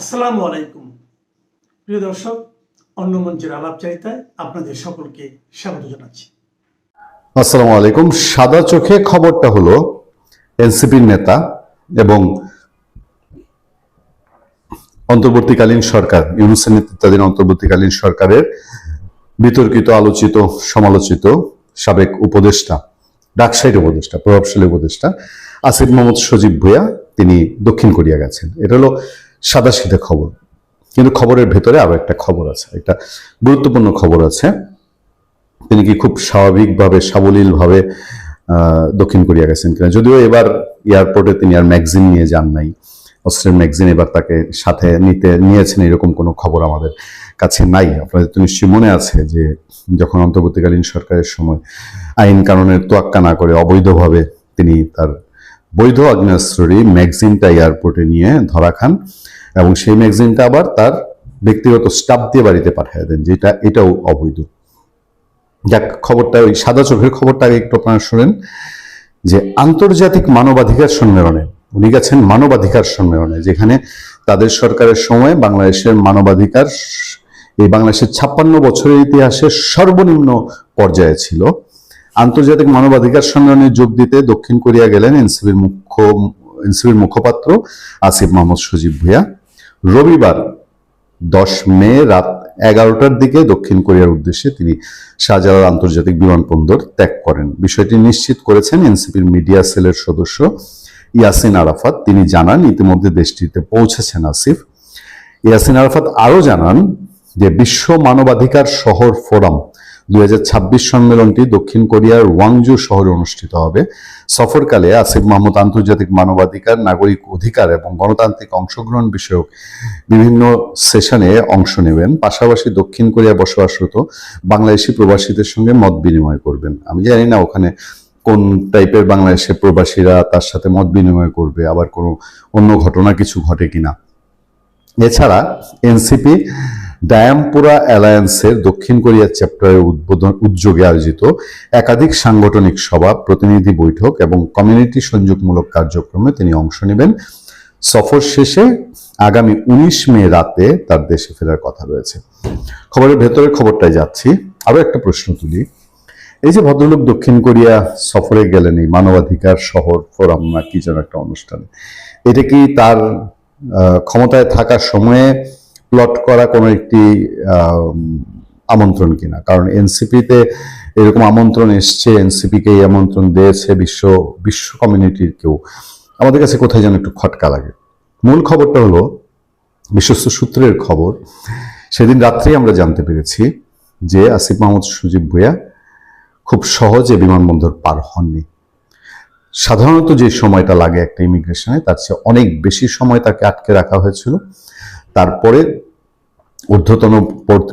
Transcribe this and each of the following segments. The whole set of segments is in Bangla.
আসসালামু আলাইকুম প্রিয় দর্শক, অন্য মঞ্চের আলাপচারিতায় আপনাদের সকলকে স্বাগত জানাচ্ছি। আসসালামু আলাইকুম। সাদা চোখে খবরটা হলো এনসিপির নেতা এবং অন্তর্বর্তীকালীন সরকার, ইউনূসের নেতৃত্বাধীন অন্তর্বর্তীকালীন সরকারের বিতর্কিত, আলোচিত, সমালোচিত সাবেক উপদেষ্টা, ডাকসাইট উপদেষ্টা, প্রভাবশালী উপদেষ্টা আসিফ মাহমুদ সজীব ভুঁইয়া তিনি দক্ষিণ কোরিয়া গেছেন। এটা হলো সাদাসিধে খবর, কিন্তু খবরের ভেতরে আরো একটা খবর আছে, একটা গুরুত্বপূর্ণ খবর আছে। তিনি কি খুব স্বাভাবিকভাবে, সাবলীলভাবে দক্ষিণ কোরিয়া গেছেন কিনা। যদিও এবার এয়ারপোর্টে তিনি আর ম্যাগজিন নিয়ে যান নাই, অস্ট্রেলিয়ান ম্যাগজিন এবার তাকে সাথে নিয়েছেন এরকম কোনো খবর আমাদের কাছে নাই। আপনাদের তো নিশ্চয়ই মনে আছে যে যখন অন্তর্বর্তীকালীন সরকারের সময় আইন কানুনের তোয়াক্কা না করে অবৈধভাবে তিনি তার বৈধ আগ্নেয়াস্ত্রী ম্যাগজিনটা এয়ারপোর্টে নিয়ে ধরা খান এবং সেই ম্যাগজিনটা আবার তার ব্যক্তিগত স্টাফ দিয়ে বাড়িতে পাঠিয়ে দেন, এটাও অবৈধ। যাক, খবরটা ওই সাদা চোখের খবরটা আগে একটু আপনারা শোনেন যে আন্তর্জাতিক মানবাধিকার সম্মেলনে উনি গেছেন, মানবাধিকার সম্মেলনে, যেখানে তাদের সরকারের সময় বাংলাদেশের মানবাধিকার এই বাংলাদেশের 56 বছরের ইতিহাসে সর্বনিম্ন পর্যায়ে ছিল। আন্তর্জাতিক মানবাধিকার সম্মেলনে যোগ দিতে দক্ষিণ কোরিয়া গেলেন এনসিপির মুখপাত্র আসিফ মাহমুদ সজীব ভুঁইয়া। রবিবার 10 মে রাত 11টার দিকে দক্ষিণ কোরিয়ার উদ্দেশ্যে তিনি শাহজালাল আন্তর্জাতিক বিমানবন্দর ত্যাগ করেন। বিষয়টি নিশ্চিত করেছেন এনসিপির মিডিয়া সেলের সদস্য ইয়াসিন আরাফাত। তিনি জানান ইতিমধ্যে দেশটিতে পৌঁছেছেন আসিফ। ইয়াসিন আরাফাত আরও জানান যে বিশ্ব মানবাধিকার শহর ফোরাম 2026 সম্মেলনটি দক্ষিণ কোরিয়ার ওয়াংজু শহরে অনুষ্ঠিত হবে। সফরকালে আসিফ মাহমুদ আন্তর্জাতিক মানবাধিকার, নাগরিক অধিকার এবং গণতান্ত্রিক অংশগ্রহণ বিষয়ক বিভিন্ন সেশনে অংশ নেবেন। পাশাপাশি দক্ষিণ কোরিয়া বসবাসরত বাংলাদেশি প্রবাসীদের সঙ্গে মত বিনিময় করবেন। আমি জানি না ওখানে কোন টাইপের বাংলাদেশের প্রবাসীরা তার সাথে মত বিনিময় করবে, আবার কোনো অন্য ঘটনা কিছু ঘটে কিনা। এছাড়া এনসিপি ডায়ামপুরা অ্যালায়েন্সের দক্ষিণ কোরিয়া চ্যাপ্টারের উদ্যোগে আয়োজিত একাধিক সাংগঠনিক সভা, প্রতিনিধি বৈঠক এবং কমিউনিটি সংযোগমূলক কার্যক্রমে তিনি অংশ নেবেন। সফর শেষে আগামী 19 মে রাতে তার দেশে ফেরার কথা রয়েছে। খবরের ভেতরের খবরটায় যাচ্ছি। আরো একটা প্রশ্ন তুলি, এই যে ভদ্রলোক দক্ষিণ কোরিয়া সফরে গেলেন এই মানবাধিকার শহর ফোরাম না কি যেন একটা অনুষ্ঠানে, এটা কি তার ক্ষমতায় থাকার সময়ে প্লট করা কোনো একটি আমন্ত্রণ কিনা? কারণ এনসিপিতে এরকম আমন্ত্রণ এসছে, এনসিপিকে এই আমন্ত্রণ দিয়েছে বিশ্ব কমিউনিটির কেউ। আমাদের কাছে কোথায় যেন একটু খটকা লাগে। মূল খবরটা হলো বিশ্বস্ত সূত্রের খবর। সেদিন রাত্রেই আমরা জানতে পেরেছি যে আসিফ মাহমুদ সজীব ভুঁইয়া খুব সহজে বিমানবন্দর পার হননি। সাধারণত যে সময়টা লাগে একটা ইমিগ্রেশনে, তার চেয়ে অনেক বেশি সময় তাকে আটকে রাখা হয়েছিল। তারপরে ঊর্ধ্বতন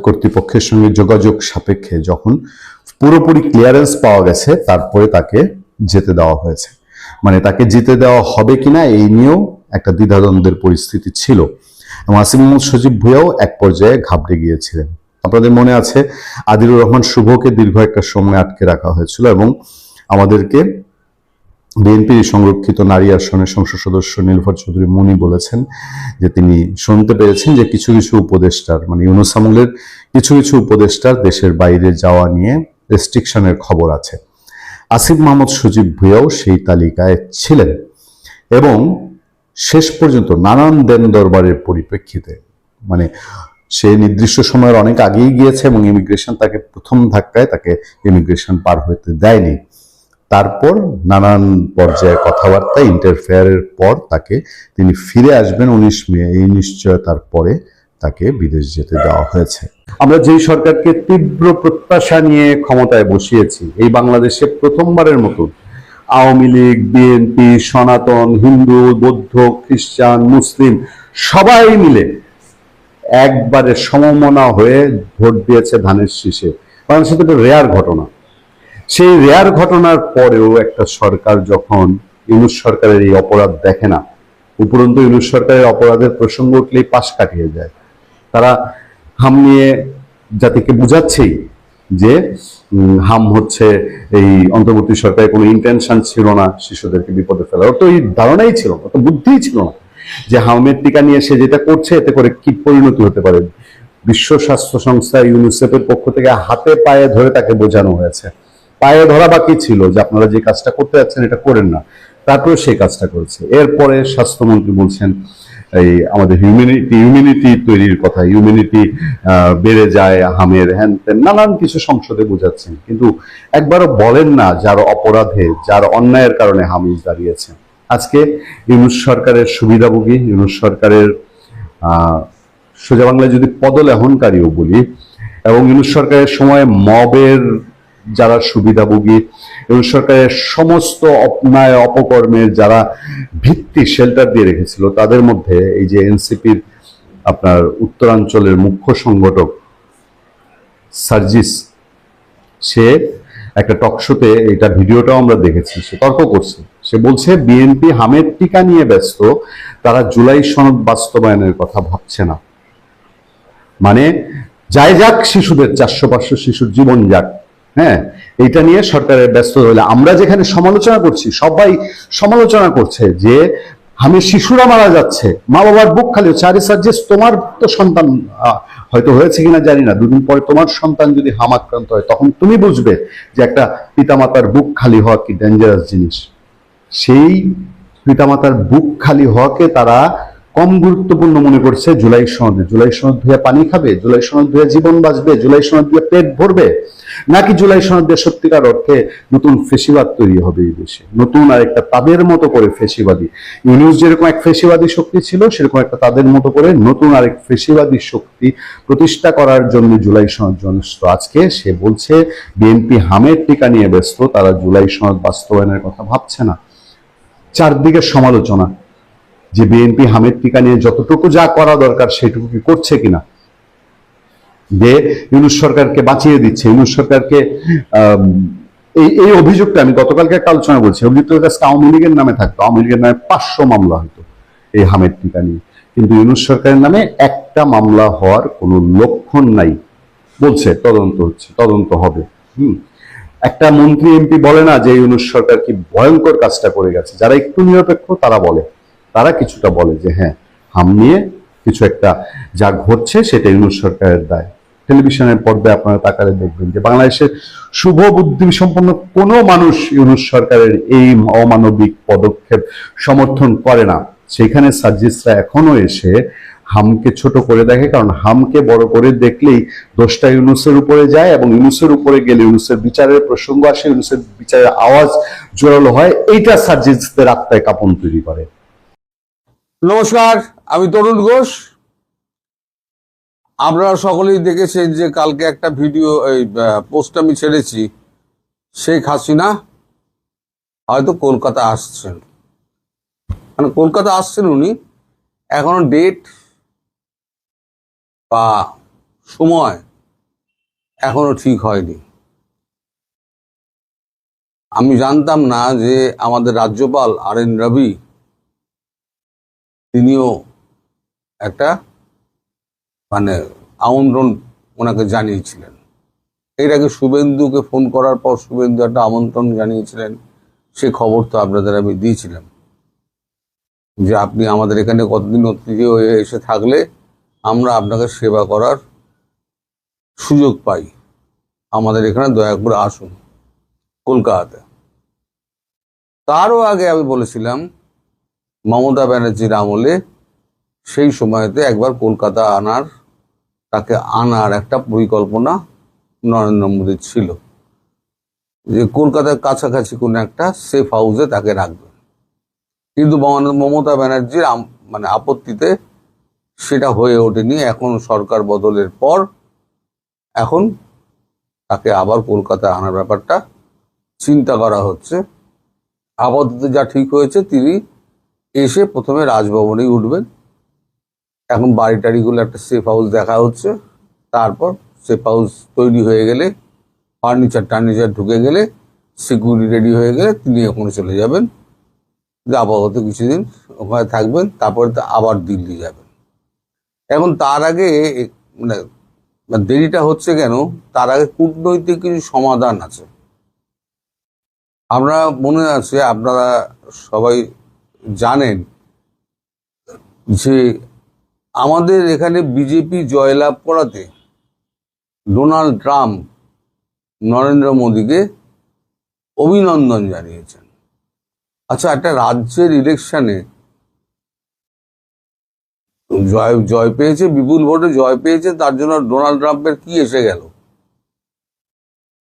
কর্তৃপক্ষের সঙ্গে যোগাযোগ সাপেক্ষে যখন পুরোপুরি ক্লিয়ারেন্স পাওয়া গেছে, তারপরে তাকে যেতে দেওয়া হয়েছে। মানে তাকে যেতে দেওয়া হবে কিনা এই নিয়েও একটা দ্বিধাদ্বন্দ্বের পরিস্থিতি ছিল এবং আসিফ মাহমুদ সজীব ভুঁইয়াও এক পর্যায়ে ঘাবড়ে গিয়েছিলেন। আপনাদের মনে আছে আদিলুর রহমান শুভকে দীর্ঘ একটা সময় আটকে রাখা হয়েছিল এবং আমাদেরকে বিএনপির সংরক্ষিত নারী আসনের সংসদ সদস্য নীলুফার চৌধুরী মুনি বলেছেন যে তিনি শুনতে পেরেছেন যে কিছু কিছু উপদেষ্টার, মানে ইউনূস আমলের কিছু কিছু উপদেষ্টার দেশের বাইরে যাওয়া নিয়ে রেস্ট্রিকশনের খবর আছে। আসিফ মাহমুদ সজীব ভুঁইয়াও সেই তালিকায় ছিলেন এবং শেষ পর্যন্ত নানান দেন দরবারের পরিপ্রেক্ষিতে, মানে সে নির্দিষ্ট সময়ের অনেক আগেই গিয়েছে এবং ইমিগ্রেশন তাকে প্রথম ধাক্কায় তাকে ইমিগ্রেশন পার হতে দেয়নি। তারপর নানান পর্যায়ে কথাবার্তা, ইন্টারফেয়ারের পর তিনি ফিরে আসবেন 19 মে, এই নিশ্চয়তার পরে তাকে বিদেশ যেতে দেওয়া হয়েছে। আমরা যেই সরকারকে তীব্র প্রত্যাশা নিয়ে ক্ষমতায় বসিয়েছি, এই বাংলাদেশে প্রথমবারের মতো আওয়ামী লীগ, বিএনপি, সনাতন, হিন্দু, বৌদ্ধ, খ্রিস্টান, মুসলিম সবাই মিলে একবারে সমমনা হয়ে ভোট দিয়েছে ধানের শীষে। বাংলাদেশে তো একটা রেয়ার ঘটনা। সেই রেয়ার ঘটনার পরেও একটা সরকার যখন ইউনূস সরকারের এই অপরাধ দেখে না, উপরন্তু ইউনূস সরকারের অপরাধের প্রসঙ্গ উঠলেই পাশ কাটিয়ে যায়। তারা হাম নিয়ে জাতিকে বুঝাচ্ছেই যে হাম হচ্ছে এই অন্তর্বর্তী সরকারের কোনো ইন্টেনশন ছিল না শিশুদেরকে বিপদে ফেলার, তো এই ধারণাই ছিল না, তো বুদ্ধিই ছিল না। যে হামের টিকা নিয়ে সে যেটা করছে এতে করে কি পরিণতি হতে পারে। বিশ্ব স্বাস্থ্য সংস্থা ইউনিসেফের পক্ষ থেকে হাতে পায়ে ধরে তাকে বোঝানো হয়েছে, পায়ে ধরা বাকি ছিল যে আপনারা যে কাজটা করতে যাচ্ছেন এটা করেন না, তারপরে সেই কাজটা করেছে। এরপরে স্বাস্থ্যমন্ত্রী বলছেন এই আমাদের ইমিউনিটি তৈরির কথা, ইমিউনিটি বেড়ে যায় হামের, হ্যান ত্যান নানান কিছু সংসদে বোঝাচ্ছেন, কিন্তু একবারও বলেন না যার অপরাধে, যার অন্যায়ের কারণে হামিজ দাঁড়িয়েছে। আজকে ইউনূস সরকারের সুবিধাভোগী, ইউনূস সরকারের সোজা বাংলায় যদি পদলেহনকারীও বলি, এবং ইউনূস সরকারের সময় মবের যারা সুবিধাভোগী, ইউনূস সরকারের সমস্ত অন্যায় অপকর্মের যারা ভিত্তি শেল্টার দিয়ে রেখেছিল, তাদের মধ্যে এই যে এনসিপির আপনার উত্তরাঞ্চলের মুখ্য সংগঠক সার্জিস, সে একটা টকশোতে, এটা ভিডিওটাও আমরা দেখেছি, সে তর্ক করছে। সে বলছে বিএনপি হামের টিকা নিয়ে ব্যস্ত, তারা জুলাই সনদ বাস্তবায়নের কথা ভাবছে না। মানে যাই যাক, শিশুদের 400-500 শিশুর জীবন যাক, হ্যাঁ, এটা নিয়ে সরকারের ব্যস্ত হলে আমরা যেখানে সমালোচনা করছি, সবাই সমালোচনা করছে যে আমি শিশুরা মারা যাচ্ছে, মা বাবার বুক খালি হচ্ছে। আরে সার্জিস, তোমার তো সন্তান হয়তো হয়েছে কিনা জানি না, দুদিন পরে তোমার সন্তান যদি হাম আক্রান্ত হয়, তখন তুমি বুঝবে যে একটা পিতামাতার বুক খালি হওয়া কি ডেঞ্জারাস জিনিস। সেই পিতামাতার বুক খালি হওয়াকে তারা কম গুরুত্বপূর্ণ মনে করছে জুলাই সনদে। জুলাই সনদ ধুয়ে পানি খাবে, জুলাই সনদ ধুয়ে জীবন বাঁচবে, জুলাই সনদ দিয়ে পেট ভরবে, নাকি জুলাই সনদ দিয়ে সত্যিকার অর্থে নতুন ফেসিবাদ তৈরি হবে এই দেশে, নতুন আরেকটা তাদের মতো করে ফেসিবাদী। ইউনূস যেরকম এক ফেসিবাদী শক্তি ছিল, সেরকম একটা তাদের মতো করে নতুন আরেক ফেসিবাদী শক্তি প্রতিষ্ঠা করার জন্য জুলাই সনদ জনস্ত। আজকে সে বলছে বিএনপি হামের টিকা নিয়ে ব্যস্ত, তারা জুলাই সনদ বাস্তবায়নের কথা ভাবছে না। চারদিকে সমালোচনা যে বিএনপি হামের টিকা নিয়ে যতটুকু যা করা দরকার সেটুকু কি করছে কিনা, যে ইউনূস সরকারকে বাঁচিয়ে দিচ্ছে, ইউনূস সরকারকে এই অভিযোগটা আমি গতকালকে একটা আলোচনা বলছি, অভিযুক্ত কাছে আওয়ামী লীগের নামে থাকতো, আওয়ামী লীগের নামে 500 মামলা হতো এই হামের টিকা নিয়ে, কিন্তু ইউনূস সরকারের নামে একটা মামলা হওয়ার কোনো লক্ষণ নাই। বলছে তদন্ত হচ্ছে, তদন্ত হবে। একটা মন্ত্রী এমপি বলে না যে ইউনূস সরকার কি ভয়ঙ্কর কাজটা করে গেছে। যারা একটু নিরপেক্ষ তারা বলে, তারা কিছুটা বলে যে হ্যাঁ, হাম নিয়ে কিছু একটা যা ঘটছে সেটা ইউনূস সরকারের দায়। টেলিভিশনের পর্দায় আপনারা তাকালে দেখবেন যে বাংলাদেশের শুভ বুদ্ধি সম্পন্ন কোনো মানুষ ইউনূস সরকারের এই অমানবিক পদক্ষেপ সমর্থন করে না। সেখানে সার্জিসরা এখনো এসে হামকে ছোট করে দেখে, কারণ হামকে বড় করে দেখলেই দোষটা ইউনূসের উপরে যায়, এবং ইউনূসের উপরে গেলে ইউনূসের বিচারের প্রসঙ্গ আসে, ইউনূসের বিচারের আওয়াজ জোরালো হয়। এইটা সার্জিসদের আত্মায় কাঁপন তৈরি করে। নমস্কার, আমি তরুণ ঘোষ। আপনারা সকলেই দেখেছেন যে কালকে একটা ভিডিও পোস্ট আমি ছেড়েছি, শেখ হাসিনা হয়তো কলকাতা আসছেন, মানে কলকাতা আসছেন উনি, এখনো ডেট বা সময় এখনো ঠিক হয়নি। আমি জানতাম না যে আমাদের রাজ্যপাল RN রবি তিনিও একটা মানে আমন্ত্রণ ওনাকে জানিয়েছিলেন। এর আগে শুভেন্দুকে ফোন করার পর শুভেন্দু একটা আমন্ত্রণ জানিয়েছিলেন, সে খবর তো আপনাদের আমি দিয়েছিলাম যে আপনি আমাদের এখানে কতদিন অতিথি হয়ে এসে থাকলে আমরা আপনাকে সেবা করার সুযোগ পাই, আমাদের এখানে দয়া করে আসুন কলকাতাতে। তারও আগে আমি বলেছিলাম মমতা ব্যানার্জির আমলে সেই সময়তে একবার কলকাতা তাকে আনার একটা পরিকল্পনা নরেন্দ্র মোদীর ছিল, যে কলকাতার কাছাকাছি কোনো একটা সেফ হাউসে তাকে রাখবেন। কিন্তু মমতা ব্যানার্জির মানে আপত্তিতে সেটা হয়ে ওঠেনি। এখন সরকার বদলের পর এখন তাকে আবার কলকাতায় আনার ব্যাপারটা চিন্তা করা হচ্ছে। আপাতত যা ঠিক হয়েছে, তিনি এসে প্রথমে রাজভবনেই উঠবেন। এখন বাড়ি টাড়িগুলো একটা সেফ হাউস দেখা হচ্ছে, তারপর সেফ হাউস তৈরি হয়ে গেলে, ফার্নিচার ঢুকে গেলে, সিকিউরিটি রেডি হয়ে গেলে তিনি ওখানে চলে যাবেন, যে আপাতত কিছুদিন ওখানে থাকবেন, তারপরে আবার দিল্লি যাবেন। এখন তার আগে মানে দেরিটা হচ্ছে কেন, তার আগে কূটনৈতিক কিছু সমাধান আছে। আমরা মনে আছে, আপনারা সবাই জানেন যে আমাদের এখানে বিজেপি জয়লাভ করাতে ডোনাল্ড ট্রাম্প নরেন্দ্র মোদীকে অভিনন্দন জানিয়েছেন। আচ্ছা, একটা রাজ্যের ইলেকশনে জয় পেয়েছে, বিপুল ভোটে জয় পেয়েছে, তার জন্য ডোনাল্ড ট্রাম্পের কি এসে গেল?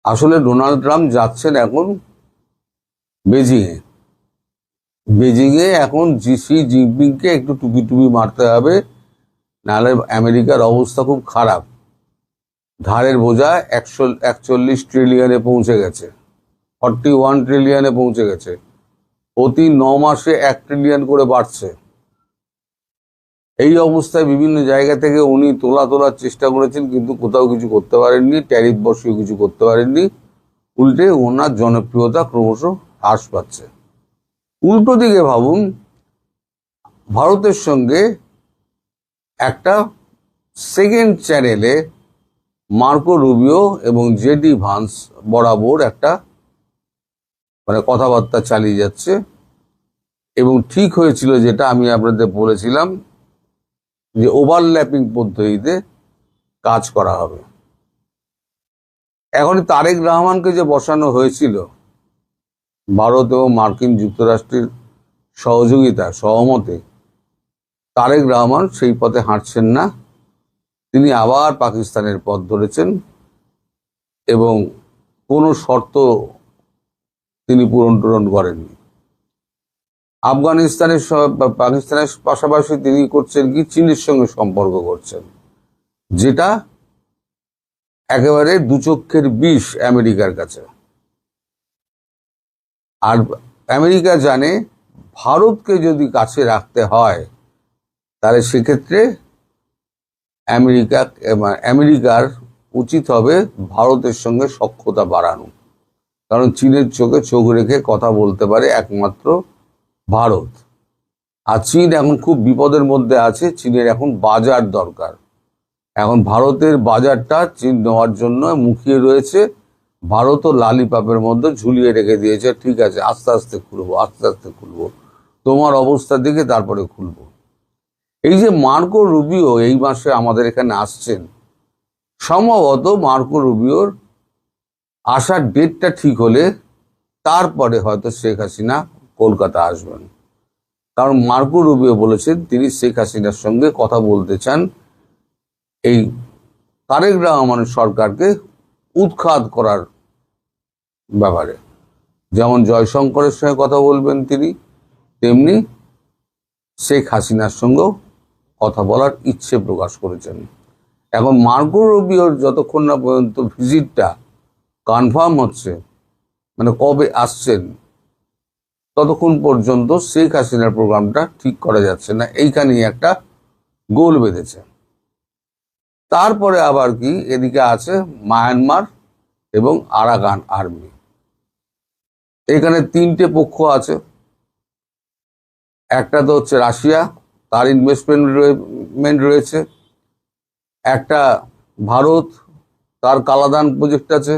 আসলে ডোনাল্ড ট্রাম্প যাচ্ছেন এখন বেজিংয়ে এখন শি জিনপিংকে একটু টুপি টুপি মারতে হবে, নাহলে আমেরিকার অবস্থা খুব খারাপ। ধারের বোঝা 141 ট্রিলিয়নে পৌঁছে গেছে, 41 ট্রিলিয়নে পৌঁছে গেছে। প্রতি 9 মাসে 1 ট্রিলিয়ন করে বাড়ছে। এই অবস্থায় বিভিন্ন জায়গা থেকে উনি তোলার চেষ্টা করেছেন, কিন্তু কোথাও কিছু করতে পারেননি, ট্যারিফ বসিয়ে কিছু করতে পারেননি। উল্টে ওনার জনপ্রিয়তা ক্রমশ হ্রাস পাচ্ছে। উল্টো দিকে ভাবুন, ভারতের সঙ্গে একটা সেকেন্ড চ্যানেলে মার্কো রুবিও এবং জেডি ভান্স বরাবর একটা কথাবার্তা চালিয়ে যাচ্ছে, এবং ঠিক হয়েছিল যেটা আমি আপনাদের বলেছিলাম যে ওভারল্যাপিং পদ্ধতিতে কাজ করা হবে। এখন তারেক রহমানকে যে বসানো হয়েছিল ভারত এবং মার্কিন যুক্তরাষ্ট্রের সহমতে, তারেক রহমান সেই পথে হাঁটছেন না। তিনি আবার পাকিস্তানের পথ ধরেছেন এবং কোনো শর্ত তিনি পূরণ করেননি। পাকিস্তানের পাশাপাশি তিনি করছেন কি, চীনের সঙ্গে সম্পর্ক করছেন, যেটা একেবারে দুচক্ষের বিষ আমেরিকার কাছে। আর আমেরিকা জানে ভারতকে যদি রাখতে হয়, তাহলে সেক্ষেত্রে আমেরিকার উচিত হবে ভারতের সঙ্গে সখ্যতা বাড়ানো, কারণ চীনের চোখে চোখ রেখে কথা বলতে পারে একমাত্র ভারত। আর চীন এখন খুব বিপদের মধ্যে আছে। চীনের এখন বাজার দরকার। এখন ভারতের বাজারটা চীন নেওয়ার জন্য মুখিয়ে রয়েছে। ভারতও লালিপাপের মধ্যে ঝুলিয়ে রেখে দিয়েছে, ঠিক আছে আস্তে আস্তে খুলবো, তোমার অবস্থা দেখে তারপরে খুলবো। এই যে মার্কো রুবিও এই মাসে আমাদের এখানে আসছেন, সম্ভবত মার্কো রুবিওর আসার ডেটটা ঠিক হলে তারপরে হয়তো শেখ হাসিনা কলকাতা আসবেন। কারণ মার্কো রুবিও বলেছেন তিনি শেখ হাসিনার সঙ্গে কথা বলতে চান এই তারেক রহমানের সরকারকে উৎখাত করার ব্যাপারে। যেমন জয়শঙ্করের সঙ্গে কথা বলবেন তিনি, তেমনি শেখ হাসিনার সঙ্গেও কথা বলার ইচ্ছে প্রকাশ করেছেন। এখন মার্কো রুবিওর যতক্ষণ না পর্যন্ত ভিজিটটা কনফার্ম হচ্ছে, কবে আসছেন, ততক্ষণ পর্যন্ত শেখ হাসিনার প্রোগ্রামটা ঠিক করা যাচ্ছে না। এইখানেই একটা গোল বেঁধেছে। তারপরে আবার কি, এদিকে আছে মায়ানমার এবং আরাকান আর্মি। এখানে 3টে পক্ষ আছে। একটা তো হচ্ছে রাশিয়া, তার ইনভেস্টমেন্ট রয়েছে। একটা ভারত, তার কালাদান প্রজেক্ট আছে।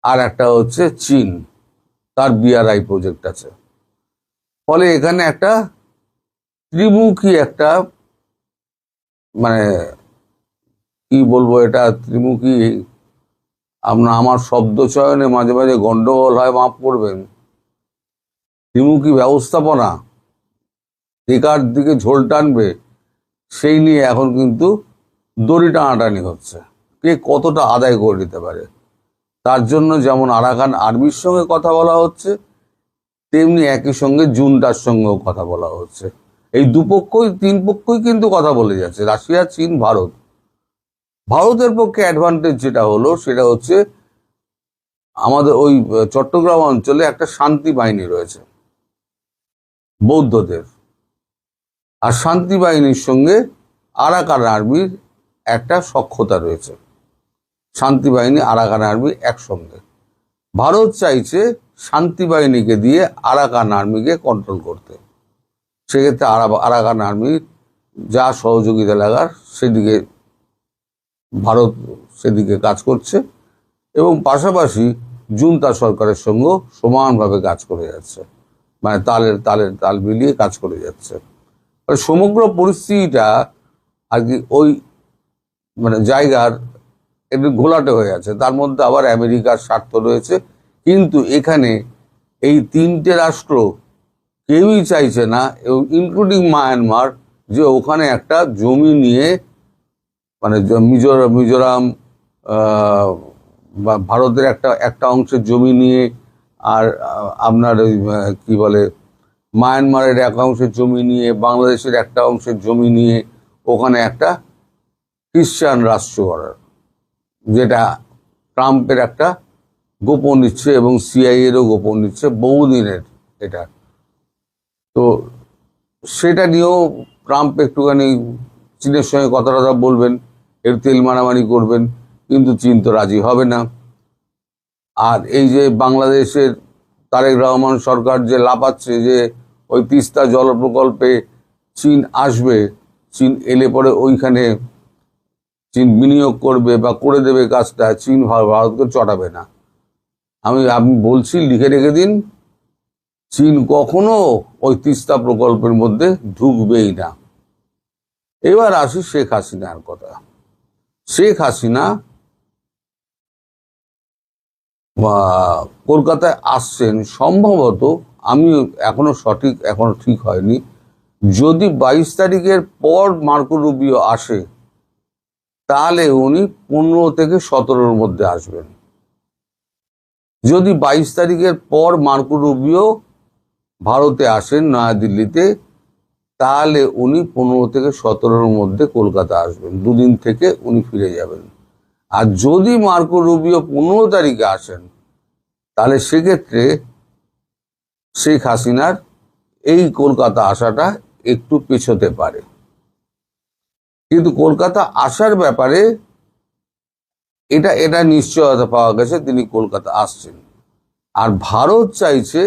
আর একটা হচ্ছে চীন, তার BRI প্রজেক্ট আছে। ফলে এখানে একটা ত্রিমুখী একটা কি বলবো, এটা ত্রিমুখী, আমার শব্দ চয়নে মাঝে মাঝে গন্ডগোল হয়, মাফ করবেন। ত্রিমুখী ব্যবস্থাপনা একার দিকে ঝোল টানবে, সেই নিয়ে এখন কিন্তু দড়ি টানাটানি হচ্ছে, কে কতটা আদায় করে দিতে পারে। তার জন্য যেমন আরাকান আর্মির সঙ্গে কথা বলা হচ্ছে, তেমনি একই সঙ্গে জুনটার সঙ্গেও কথা বলা হচ্ছে। এই 3 পক্ষই কিন্তু কথা বলে যাচ্ছে, রাশিয়া, চীন, ভারত। ভারতের পক্ষে অ্যাডভান্টেজ যেটা হলো, সেটা হচ্ছে আমাদের ওই চট্টগ্রাম অঞ্চলে একটা শান্তি বাহিনী রয়েছে বৌদ্ধদের, আর শান্তি বাহিনীর সঙ্গে আরাকান আর্মির একটা সখ্যতা রয়েছে। শান্তি বাহিনী আরাকান আর্মি একসঙ্গে। ভারত চাইছে শান্তি বাহিনীকে দিয়ে আরাকান আর্মিকে কন্ট্রোল করতে। সেক্ষেত্রে আরাকান আর্মির যা সহযোগিতা লাগার সেদিকে ভারত সেদিকে কাজ করছে, এবং পাশাপাশি জুনতা সরকারের সঙ্গেও সমানভাবে কাজ করে যাচ্ছে, তাল মিলিয়ে কাজ করে যাচ্ছে। সমগ্র পরিস্থিতিটা আর কি ওই মানে জায়গার একটু ঘোলাটে হয়ে আছে। তার মধ্যে আবার আমেরিকার স্বার্থ রয়েছে, কিন্তু এখানে এই তিনটে রাষ্ট্র কেউই চাইছে না, ইনক্লুডিং মায়ানমার, যে ওখানে একটা জমি নিয়ে মানে মিজোরাম বা ভারতের একটা অংশের জমি নিয়ে আর আপনার ওই কি বলে মায়ানমারের এক অংশের জমি নিয়ে, বাংলাদেশের একটা অংশের জমি নিয়ে ওখানে একটা খ্রিস্টান রাষ্ট্র করার, যেটা ট্রাম্পের একটা গোপন ইচ্ছে এবং সিআইএরও গোপন ইচ্ছে বহুদিনের এটা। তো সেটা নিয়েও ট্রাম্প একটুখানি চীনের সঙ্গে কথা বলবেন, এর তেল মারামারি করবেন, কিন্তু চীন তো রাজি হবে না। আর এই যে বাংলাদেশের তারেক রহমান সরকার যে লাফাচ্ছে যে ওই তিস্তা জল প্রকল্পে চীন আসবে, চীন এলে পরে ওইখানে চীন বিনিয়োগ করবে বা করে দেবে কাজটা, চীন ভারতকে চটাবে না। আমি বলছি, লিখে রেখে দিন, চীন কখনো ওই তিস্তা প্রকল্পের মধ্যে ঢুকবেই না। এবার আসি শেখ হাসিনার কথা। শেখ হাসিনা কলকাতায় আসছেন সম্ভবত, আমি এখনো ঠিক হয়নি, যদি 22 তারিখের পর মার্কো রুবিও আসে তাহলে উনি 15 থেকে 17-র মধ্যে আসবেন। যদি 22 তারিখের পর মার্কো রুবিও ভারতে আসেন নয়াদিল্লিতে, তাহলে উনি 15 থেকে 17-র মধ্যে কলকাতা আসবেন, দুদিন থেকে উনি ফিরে যাবেন। আর যদি মার্কো রুবিও 15 তারিখে আসেন, তাহলে সেক্ষেত্রে শেখ হাসিনার এই কলকাতা আসাটা একটু পেছোতে পারে। কিন্তু কলকাতা আসার ব্যাপারে এটা নিশ্চয়তা পাওয়া গেছে, তিনি কলকাতা আসছেন। আর ভারত চাইছে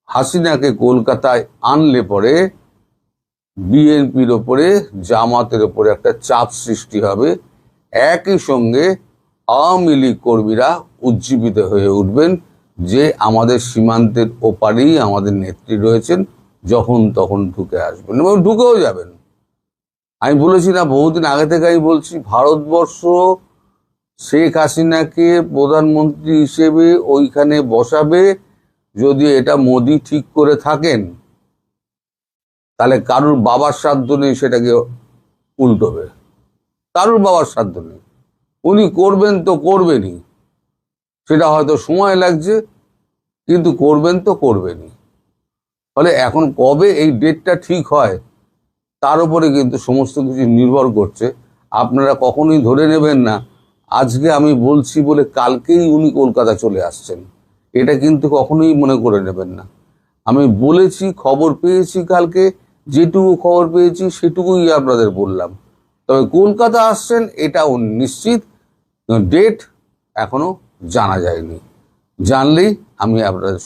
হাসিনাকে কলকাতায় আনলে পরে বিএনপির ওপরে, জামাতের ওপরে একটা চাপ সৃষ্টি হবে। একই সঙ্গে আওয়ামী লীগ কর্মীরা উজ্জীবিত হয়ে উঠবেন যে আমাদের সীমান্তের ওপারেই আমাদের নেত্রী রয়েছেন, যখন তখন ঢুকে আসবেন এবং ঢুকেও যাবেন। আমি বলেছি না, বহুদিন আগে থেকে আমি বলছি, ভারতবর্ষ শেখ হাসিনাকে প্রধানমন্ত্রী হিসেবে ওইখানে বসাবে যদি এটা মোদি ঠিক করে থাকেন, তাহলে কারুর বাবার সাধ্য নেই সেটাকে উল্টোবে। কারুর বাবার সাধ্য নেই, উনি করবেন তো করবেনই। সেটা হয়তো সময় লাগছে, কিন্তু করবেন তো করবেনই। ফলে এখন কবে এই ডেটটা ঠিক হয় তার উপরে কিন্তু সমস্ত কিছু নির্ভর করছে। আপনারা কখনোই ধরে নেবেন না আজকে আমি বলছি বলে কালকেই উনি কলকাতা চলে আসছেন, এটা কিন্তু কখনোই মনে করে নেবেন না। আমি বলেছি, খবর পেয়েছি, কালকে যেটুকু খবর পেয়েছি সেটুকুই আপনাদের বললাম। তবে কলকাতা আসছেন এটা নিশ্চিত, ডেট এখনো জানা যায়নি। জানলেই আমি আপনাদের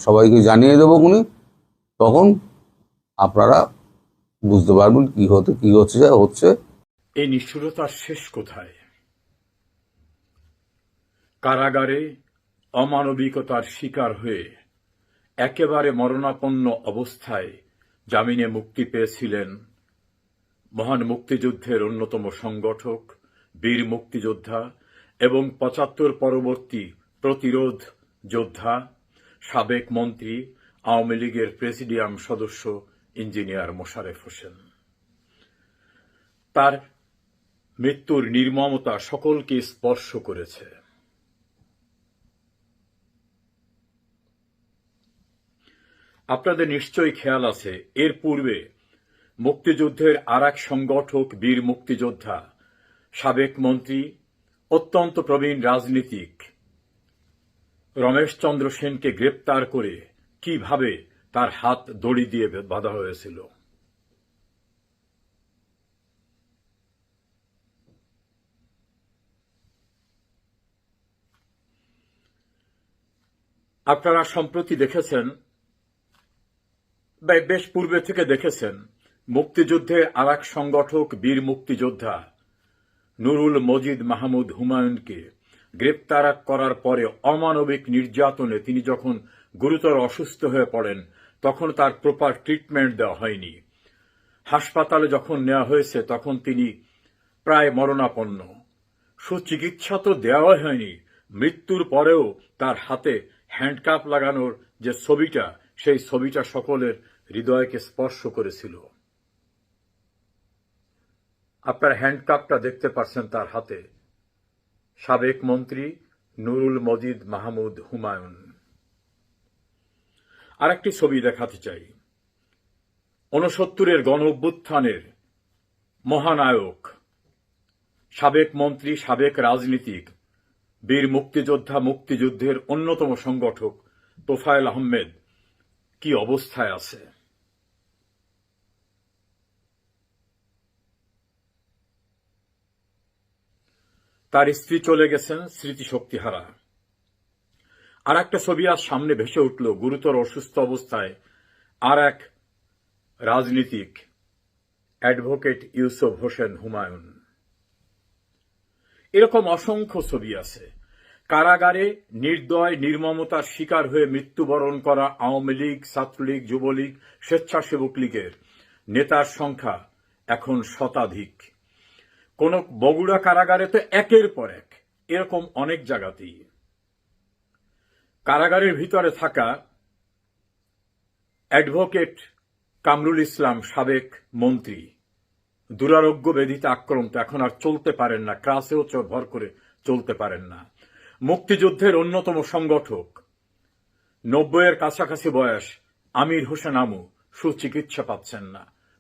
সবাইকে জানিয়ে দেবো উনি, তখন আপনারা বুঝতে পারবেন কি হচ্ছে। এই নিষ্ঠুরতার শেষ কোথায়? কারাগারে অমানবিকতার শিকার হয়ে একেবারে মরণাপন্ন অবস্থায় জামিনে মুক্তি পেয়েছিলেন মহান মুক্তিযুদ্ধের অন্যতম সংগঠক, বীর মুক্তিযোদ্ধা এবং ৭৫ পরবর্তী প্রতিরোধ যোদ্ধা, সাবেক মন্ত্রী, আওয়ামী লীগের প্রেসিডিয়াম সদস্য ইঞ্জিনিয়ার মোশারেফ হোসেন। তার মৃত্যুর নির্মমতা সকলকে স্পর্শ করেছে। আপনাদের নিশ্চয়ই খেয়াল আছে, এর পূর্বে মুক্তিযুদ্ধের আরেক সংগঠক, বীর মুক্তিযোদ্ধা, সাবেক মন্ত্রী, অত্যন্ত প্রবীণ রাজনীতিক রমেশচন্দ্র সেনকে গ্রেপ্তার করে কিভাবে তার হাত দড়ি দিয়ে বাঁধা হয়েছিল। আপনারা সম্প্রতি দেখেছেন, বেশ পূর্বে থেকে দেখেছেন, মুক্তিযুদ্ধের আরেক সংগঠক, বীর মুক্তিযোদ্ধা নুরুল মজিদ মাহমুদ হুমায়ুনকে গ্রেপ্তার করার পরে অমানবিক নির্যাতনে তিনি যখন গুরুতর অসুস্থ হয়ে পড়েন, তখন তার প্রপার ট্রিটমেন্ট দেওয়া হয়নি। হাসপাতালে যখন নেওয়া হয়েছে তখন তিনি প্রায় মরণাপন্ন। সুচিকিৎসা তো দেওয়া হয়নি, মৃত্যুর পরেও তার হাতে হ্যান্ডকাপ লাগানোর যে ছবিটা, সেই ছবিটা সকলের হৃদয়কে স্পর্শ করেছিল। আপনার হ্যান্ডকাপটা দেখতে পাচ্ছেন তার হাতে, সাবেক মন্ত্রী নুরুল মজিদ মাহমুদ হুমায়ুন। আরেকটি ছবি দেখাতে চাই। 69-এর গণ অভ্যুত্থানের মহানায়ক, সাবেক মন্ত্রী, সাবেক রাজনীতিক, বীর মুক্তিযোদ্ধা, মুক্তিযুদ্ধের অন্যতম সংগঠক তোফায়েল আহমেদ কি অবস্থায় আছে। তার স্ত্রী চলে গেছেন স্মৃতিশক্তিহারা। আর একটা ছবি আজ সামনে ভেসে উঠল, গুরুতর অসুস্থ অবস্থায় আর এক রাজনীতিক, অ্যাডভোকেট ইউসুফ হোসেন হুমায়ুন। এরকম অসংখ্য ছবি আছে। কারাগারে নির্দয় নির্মমতার শিকার হয়ে মৃত্যুবরণ করা আওয়ামী লীগ, ছাত্রলীগ, যুবলীগ, স্বেচ্ছাসেবক লীগের নেতার সংখ্যা এখন শতাধিক। কোন বগুড়া কারাগারে তো একের পর এক, এরকম অনেক জায়গাতেই। কারাগারের ভিতরে থাকা অ্যাডভোকেট কামরুল ইসলাম, সাবেক মন্ত্রী, দুরারোগ্য ব্যাধিতে আক্রান্ত, এখন আর চলতে পারেন না, ক্রাসেও ভর করে চলতে পারেন না। মুক্তিযুদ্ধের অন্যতম সংগঠক, 90-এর কাছাকাছি বয়স, আমির হোসেন আমু, সুচিকিৎসা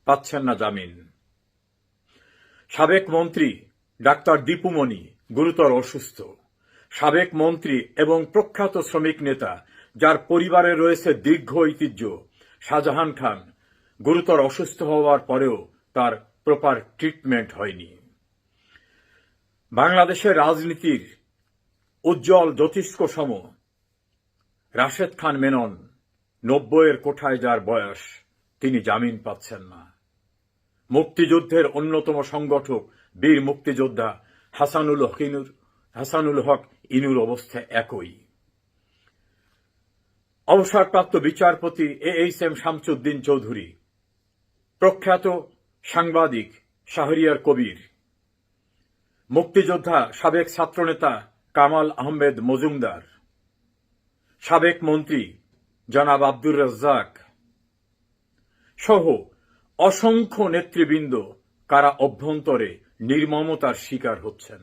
পাচ্ছেন না জামিন। সাবেক মন্ত্রী ডাক্তার দীপুমণি গুরুতর অসুস্থ। সাবেক মন্ত্রী এবং প্রখ্যাত শ্রমিক নেতা, যার পরিবারে রয়েছে দীর্ঘ ঐতিহ্য, শাহজাহান খান, গুরুতর অসুস্থ হওয়ার পরেও তার প্রপার ট্রিটমেন্ট হয়নি। বাংলাদেশের রাজনীতির উজ্জ্বল জ্যোতিষ্ক সম রাশেদ খান মেনন, 90-এর কোঠায় যার বয়স, তিনি জামিন পাচ্ছেন না। মুক্তিযুদ্ধের অন্যতম সংগঠক, বীর মুক্তিযোদ্ধা হাসানুল হক ইনুর অবস্থা একই। অবসরপ্রাপ্ত বিচারপতি AHM শামসুদ্দিন চৌধুরী, প্রখ্যাত সাংবাদিক শাহরিয়ার কবির, মুক্তিযোদ্ধা সাবেক ছাত্রনেতা কামাল আহমেদ মজুমদার, সাবেক মন্ত্রী জনাব আব্দুর রাজ্জাক সহ অসংখ্য নেতৃবৃন্দ কারা অভ্যন্তরে নির্মমতার শিকার হচ্ছেন।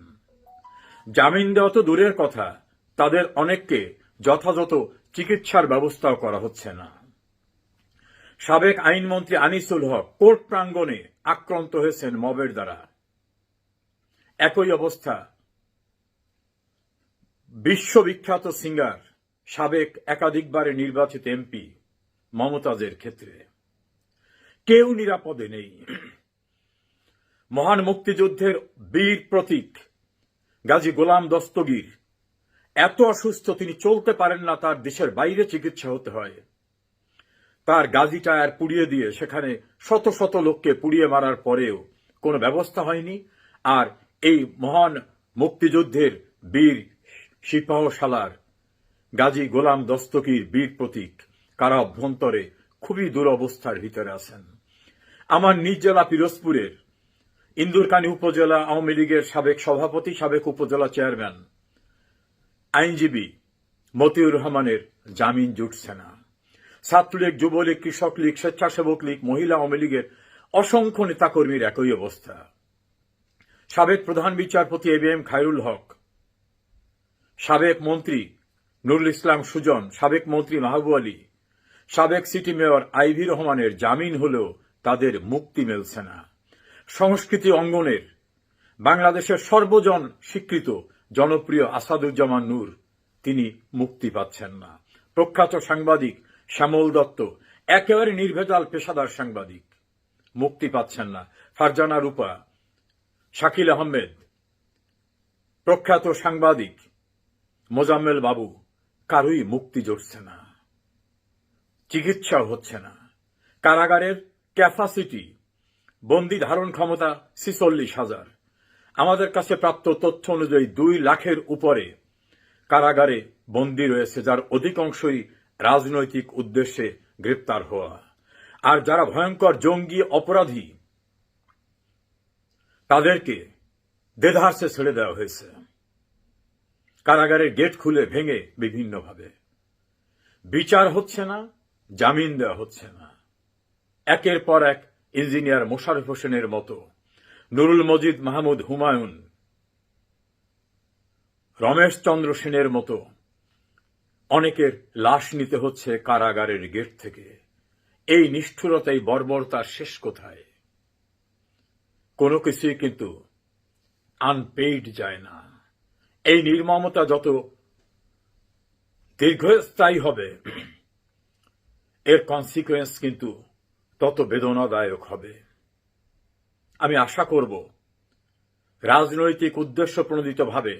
জামিন দেওয়া তো দূরের কথা, তাদের অনেককে যথাযথ চিকিৎসার ব্যবস্থাও করা হচ্ছে না। সাবেক আইনমন্ত্রী আনিসুল হক কোর্ট প্রাঙ্গণে আক্রান্ত হয়েছেন মবের দ্বারা। একই অবস্থা বিশ্ববিখ্যাত সিঙ্গার, সাবেক একাধিকবারে নির্বাচিত MP মমতাজের ক্ষেত্রে। কেউ নিরাপদে নেই। মহান মুক্তিযুদ্ধের বীর প্রতীক গাজী গোলাম দস্তগীর এত অসুস্থ, তিনি চলতে পারেন না, তার দেশের বাইরে চিকিৎসা হতে হয়। তার গাজী টায়ার পুড়িয়ে দিয়ে সেখানে শত শত লোককে পুড়িয়ে মারার পরেও কোনো ব্যবস্থা হয়নি। আর এই মহান মুক্তিযুদ্ধের বীর সিপাহসালার গাজী গোলাম দস্তগীর বীর প্রতীক কারা অভ্যন্তরে খুবই দুরবস্থার ভিতরে আছেন। আমার নিজ জেলা পিরোজপুরের ইন্দুরকানী উপজেলা আওয়ামী লীগের সাবেক সভাপতি, সাবেক উপজেলা চেয়ারম্যান, আইনজীবী মতিউর রহমানের জামিন জুটছে না। ছাত্রলীগ, যুবলীগ, কৃষক লীগ, স্বেচ্ছাসেবক লীগ, মহিলা আওয়ামী লীগের অসংখ্য নেতাকর্মীর একই অবস্থা। সাবেক প্রধান বিচারপতি ABM খায়রুল হক, সাবেক মন্ত্রী নুরুল ইসলাম সুজন, সাবেক মন্ত্রী মাহবুব আলী, সাবেক সিটি মেয়র আইভি রহমানের জামিন হলেও তাদের মুক্তি মিলছে না। সংস্কৃতি অঙ্গনের বাংলাদেশের সর্বজন স্বীকৃত জনপ্রিয় আসাদুজ্জামান নূর, তিনি মুক্তি পাচ্ছেন না। প্রখ্যাত সাংবাদিক শ্যামল দত্ত, একেবারে নির্ভেজাল পেশাদার সাংবাদিক, মুক্তি পাচ্ছেন না। ফারজানা রূপা, শাকিল আহমেদ, প্রখ্যাত সাংবাদিক মোজাম্মেল বাবু, কারোই মুক্তি জুটছে না, চিকিৎসাও হচ্ছে না। কারাগারের ক্যাপাসিটি, বন্দি ধারণ ক্ষমতা 46,000। আমাদের কাছে প্রাপ্ত তথ্য অনুযায়ী 2 লাখের উপরে কারাগারে বন্দী রয়েছে, যার অধিকাংশই রাজনৈতিক উদ্দেশ্যে গ্রেপ্তার হওয়া। আর যারা ভয়ঙ্কর জঙ্গি অপরাধী, তাদেরকে দেধারসে ছেড়ে দেওয়া হয়েছে, কারাগারের গেট খুলে ভেঙে বিভিন্নভাবে। বিচার হচ্ছে না, জামিন দেওয়া হচ্ছে না। একের পর এক ইঞ্জিনিয়ার মোশাররফ হোসেনের মতো, নুরুল মজিদ মাহমুদ হুমায়ুন, রমেশ চন্দ্র সেনের মতো অনেকের লাশ নিতে হচ্ছে কারাগারের গেট থেকে। এই নিষ্ঠুরতাই বর্বরতার শেষ কোথায়? কোনো কিছুই কিন্তু আনপেইড যায় না। এই নির্মমতা যত দীর্ঘস্থায়ী হবে, এর কনসিকুয়েন্স কিন্তু তত বেদনাদায়ক হবে। আমি আশা করব রাজনৈতিক উদ্দেশ্য প্রণোদিতভাবে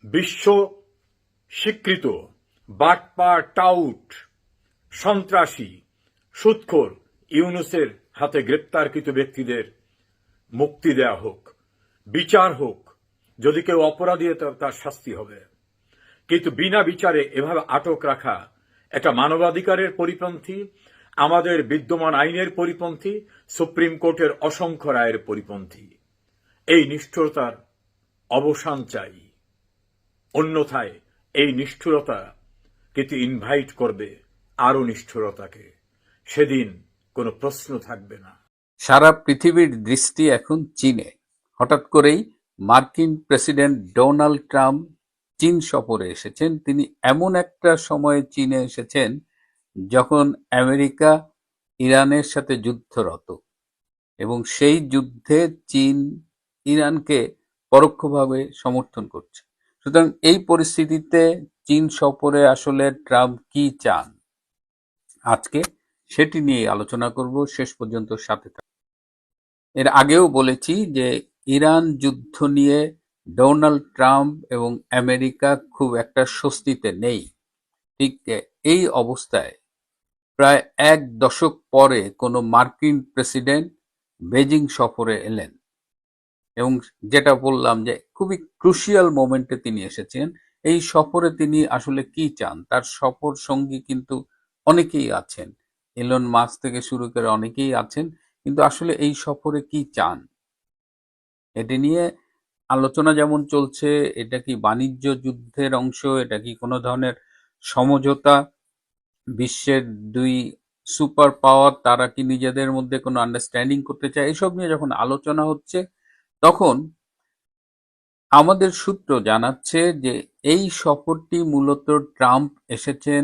বিশ্ব স্বীকৃত বাটপার, টাউট, সন্ত্রাসী, সুদখোর ইউনূসের হাতে গ্রেপ্তারকৃত ব্যক্তিদের মুক্তি দেয়া হোক, বিচার হোক। যদি কেউ অপরাধী হয় তার শাস্তি হবে, কিন্তু বিনা বিচারে এভাবে আটক রাখা একটা মানবাধিকারের পরিপন্থী, আমাদের বিদ্যমান আইনের পরিপন্থী, সুপ্রিম কোর্টের অসংখ্য রায়ের পরিপন্থী। এই নিষ্ঠুরতার অবসান চাই, অন্যথায় এই নিষ্ঠুরতা কিন্তু ইনভাইট করবে আরো নিষ্ঠুরতাকে। সেদিন কোনো প্রশ্ন থাকবে না। সারা পৃথিবীর দৃষ্টি এখন চীনে। হঠাৎ করেই মার্কিন প্রেসিডেন্ট ডোনাল্ড ট্রাম্প চীন সফরে এসেছেন। তিনি এমন একটা সময়ে চীনে এসেছেন যখন আমেরিকা ইরানের সাথে যুদ্ধরত, এবং সেই যুদ্ধে চীন ইরানকে পরোক্ষভাবে সমর্থন করছে। সুতরাং এই পরিস্থিতিতে চীন সফরে আসলে ট্রাম্প কি চান, আজকে সেটি নিয়ে আলোচনা করব। শেষ পর্যন্ত সাথে থাকুন। এর আগেও বলেছি যে ইরান যুদ্ধ নিয়ে ডোনাল্ড ট্রাম্প এবং আমেরিকা খুব একটা স্বস্তিতে নেই। ঠিক এই অবস্থায় প্রায় ১ দশক পরে কোনো মার্কিন প্রেসিডেন্ট বেজিং সফরে এলেন, এবং যেটা বললাম যে খুবই ক্রুশিয়াল মোমেন্টে তিনি এসেছেন। এই সফরে তিনি আসলে কি চান, তার সফর সঙ্গী কিন্তু অনেকেই আছেন, এলন মাস্ক থেকে শুরু করে অনেকেই আছেন, কিন্তু আসলে এই সফরে কি চান এটি নিয়ে আলোচনা যেমন চলছে। এটা কি বাণিজ্য যুদ্ধের অংশ, এটা কি কোনো ধরনের সমঝোতা, বিশ্বের দুই সুপার পাওয়ার তারা কি নিজেদের মধ্যে কোনো আন্ডারস্ট্যান্ডিং করতে চায়, এসব নিয়ে যখন আলোচনা হচ্ছে, তখন আমাদের সূত্র জানাচ্ছে যে এই সফরটি মূলত ট্রাম্প এসেছেন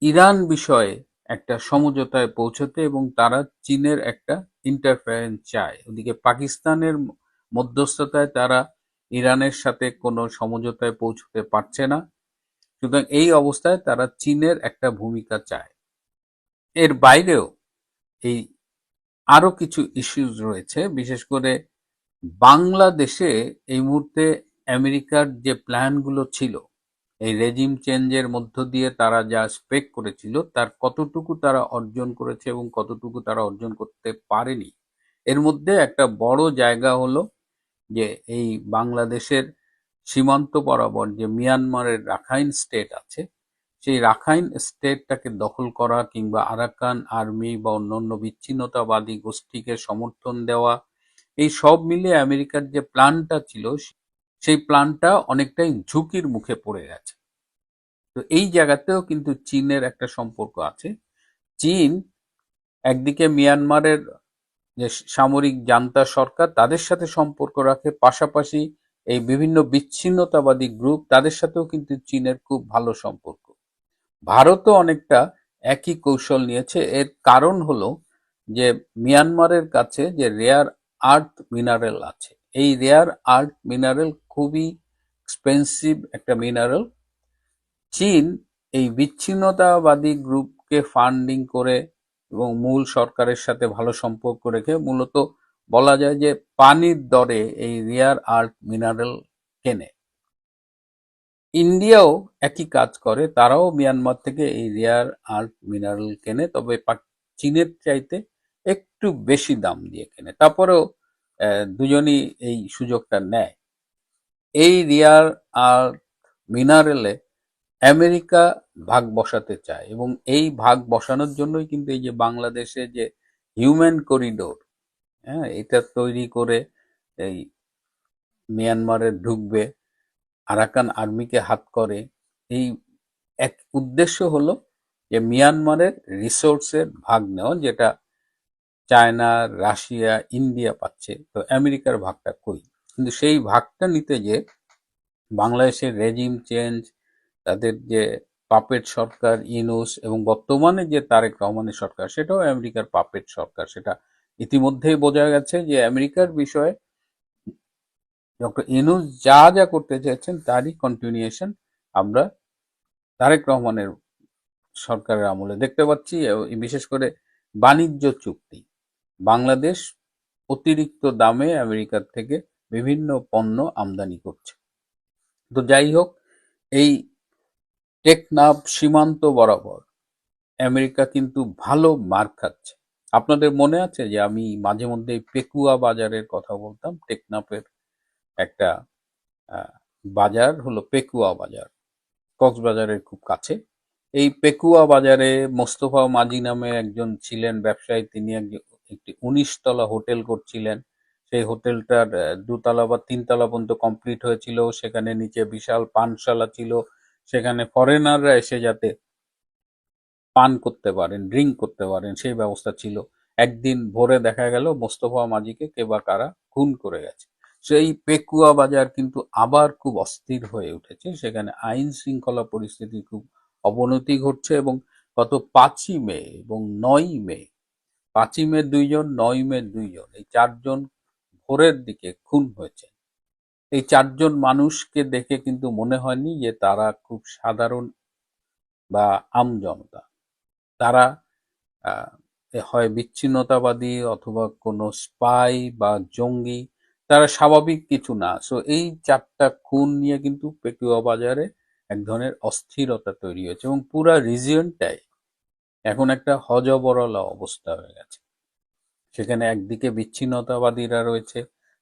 ইরান বিষয়ে একটা সমঝোতায় পৌঁছতে, এবং তারা চীনের একটা ইন্টারফারেন্স চায়। ওদিকে পাকিস্তানের মধ্যস্থতায় তারা ইরানের সাথে কোনো সমঝোতায় পৌঁছতে পারছে না। সুতরাং এই অবস্থায় তারা চীনের একটা ভূমিকা চায়। এর বাইরেও এই আরো কিছু ইস্যুস রয়েছে, বিশেষ করে বাংলাদেশে এই মুহূর্তে আমেরিকার যে প্ল্যানগুলো ছিল, এই রেজিম চেঞ্জের মধ্য দিয়ে তারা যা স্পেক করেছিল তার কতটুকু তারা অর্জন করেছে এবং কতটুকু তারা অর্জন করতে পারেনি। এর মধ্যে একটা বড় জায়গা হলো যে এই বাংলাদেশের সীমান্ত বরাবর যে মিয়ানমারের রাখাইন স্টেট আছে, সেই রাখাইন স্টেটটাকে দখল করা কিংবা আরাকান আর্মি বা অন্যান্য বিচ্ছিন্নতাবাদী গোষ্ঠীকে সমর্থন দেওয়া, এই সব মিলে আমেরিকার যে প্ল্যানটা ছিল সেই প্ল্যানটা অনেকটাই ঝুঁকির মুখে পড়ে গেছে। তো এই জায়গাতেও কিন্তু চীনের একটা সম্পর্ক আছে। চীন একদিকে মিয়ানমারের যে সামরিক জান্তা সরকার তাদের সাথে সম্পর্ক রাখে, পাশাপাশি এই বিভিন্ন বিচ্ছিন্নতাবাদী গ্রুপ তাদের সাথেও কিন্তু চীনের খুব ভালো সম্পর্ক। ভারতও অনেকটা একই কৌশল নিয়েছে। এর কারণ হলো যে মিয়ানমারের কাছে যে রেয়ার আর্থ মিনারেল আছে, এই রেয়ার আর্থ মিনারেল খুবই এক্সপেন্সিভ একটা মিনারেল। চীন এই বিচ্ছিন্নতাবাদী গ্রুপকে ফান্ডিং করে এবং মূল সরকারের সাথে ভালো সম্পর্ক রেখে মূলত বলা যায় যে পানির দরে এই রেয়ার আর্থ মিনারেল কেনে। ইন্ডিয়াও একই কাজ করে, তারাও মিয়ানমার থেকে এই রেয়ার আর্থ মিনারেল কেনে, তবে চীনের চাইতে একটু বেশি দাম দিয়ে কেনে। তারপরেও দুজনই এই সুযোগটা নেয়। এই রেয়ার আর্থ মিনারেলে আমেরিকা ভাগ বসাতে চায়, এবং এই ভাগ বসানোর জন্যই কিন্তু এই যে বাংলাদেশে যে হিউম্যান করিডোর, হ্যাঁ, এটা তৈরি করে এই মিয়ানমারে ঢুকবে, আরাকান আর্মিকে হাত করে। এই এক উদ্দেশ্য হলো যে মিয়ানমারের রিসোর্সের ভাগ নেওয়া, যেটা চায়না, রাশিয়া, ইন্ডিয়া পাচ্ছে, তো আমেরিকার ভাগটা কই? কিন্তু সেই ভাগটা নিতে যে বাংলাদেশের রেজিম চেঞ্জ, তাদের যে পাপেট সরকার ইউনূস, এবং বর্তমানে যে তারেক রহমানের সরকার, সেটাও আমেরিকার পাপেট সরকার। সেটা ইতিমধ্যেই বোঝা গেছে যে আমেরিকার বিষয়ে ডক্টর ইউনূস যা যা করতে চেয়েছেন তারই কন্টিনিউশন আমরা তারেক রহমানের সরকারের আমলে দেখতে পাচ্ছি। বিশেষ করে বাণিজ্য চুক্তি, বাংলাদেশ অতিরিক্ত দামে আমেরিকার থেকে বিভিন্ন পণ্য আমদানি করছে। তো যাই হোক, এই টেকনাফ সীমান্ত বরাবর আমেরিকা কিন্তু ভালো মার খাচ্ছে। আপনাদের মনে আছে যে আমি মাঝে মধ্যে পেকুয়া বাজারের কথা বলতাম? টেকনাফের একটা বাজার হলো পেকুয়া বাজার, কক্সবাজারের খুব কাছে। এই পেকুয়া বাজারে মোস্তফা মাঝি নামে একজন ছিলেন ব্যবসায়ী, তিনি একটি 19 তলা হোটেল করছিলেন। সেই হোটেলটার 2 তলা বা 3 তলা পর্যন্ত কমপ্লিট হয়েছিল। সেখানে নিচে বিশাল পানশালা ছিল, সেখানে ফরেনাররা এসে যাতে পান করতে পারেন, ড্রিঙ্ক করতে পারেন, সেই ব্যবস্থা ছিল। একদিন ভোরে দেখা গেল মোস্তফা মাঝিকে কে বা কারা খুন করে গেছে। সেই পেকুয়া বাজার কিন্তু আবার খুব অস্থির হয়ে উঠেছে, সেখানে আইন শৃঙ্খলা পরিস্থিতির খুব অবনতি ঘটছে। এবং গত 5ই মে এবং 9ই মে, 5ই মে 2 জন, 9ই মে 2 জন, এই 4 জন ভোরের দিকে খুন হয়েছে। এই 4 জন মানুষকে দেখে কিন্তু মনে হয়নি যে তারা খুব সাধারণ বা আমজনতা। তারা আহ, হয় বিচ্ছিন্নতাবাদী অথবা কোনো স্পাই বা জঙ্গি, তারা স্বাভাবিক কিছু না। সো এই 4টা খুন নিয়ে কিন্তু পেকুয়া বাজারে এক ধরনের অস্থিরতা তৈরি হয়েছে, এবং পুরা রিজিয়নটাই এখন একটা হযবরল অবস্থা হয়ে গেছে। সেখানে একদিকে বিচ্ছিন্নতাবাদীরা রয়েছে,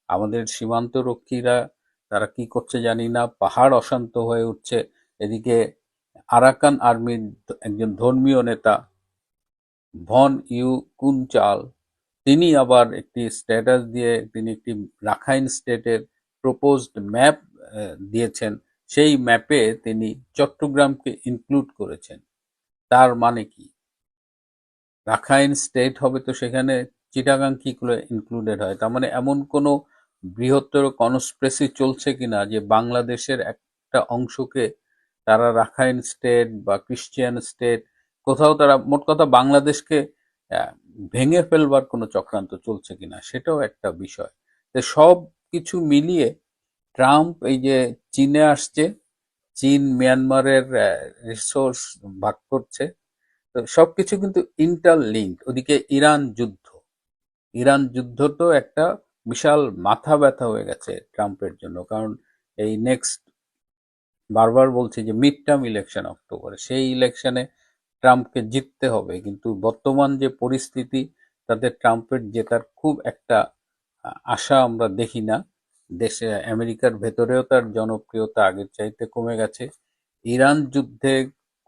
আমাদের সীমান্ত রক্ষীরা তারা কি করছে জানি না, পাহাড় অশান্ত হয়ে উঠছে। এদিকে আরাকান আর্মির একজন ধর্মীয় নেতা ভন ইউ কুনচাল, তিনি আবার একটি স্ট্যাটাস দিয়ে তিনি একটি রাখাইন স্টেটের প্রপোজড ম্যাপ দিয়েছেন। সেই ম্যাপে তিনি চট্টগ্রামকে ইনক্লুড করেছেন। তার মানে কি? রাখাইন স্টেট হবে, তো সেখানে চিটাগাং কি করে ইনক্লুডেড হয়? তার মানে এমন কোনো বৃহত্তর কনস্পিরেসি চলছে কিনা যে বাংলাদেশের একটা অংশকে তারা রাখাইন স্টেট বা ক্রিশ্চিয়ান স্টেট, কোথাও তারা, মোট কথা বাংলাদেশকে আহ, ভেঙে ফেলবার কোনো চক্রান্ত চলছে কিনা, সেটাও একটা বিষয়। তো সব কিছু মিলিয়ে ট্রাম্প এই যে চীনে আসছে, চীন মিয়ানমারের রিসোর্স ভাগ করছে, তো সবকিছু কিন্তু ইন্টারলিঙ্ক। ওদিকে ইরান যুদ্ধ তো একটা বিশাল মাথা ব্যথা হয়ে গেছে ট্রাম্পের জন্য, কারণ এই নেক্সট, বারবার বলছি যে মিড টার্ম ইলেকশন অক্টোবরে, সেই ইলেকশনে ট্রাম্পকে জিততে হবে। কিন্তু বর্তমান যে পরিস্থিতি, তাতে ট্রাম্পের জেতার খুব একটা আশা আমরা দেখি না। দেশে আমেরিকার ভেতরেও তার জনপ্রিয়তা আগের চাইতে কমে গেছে। ইরান যুদ্ধে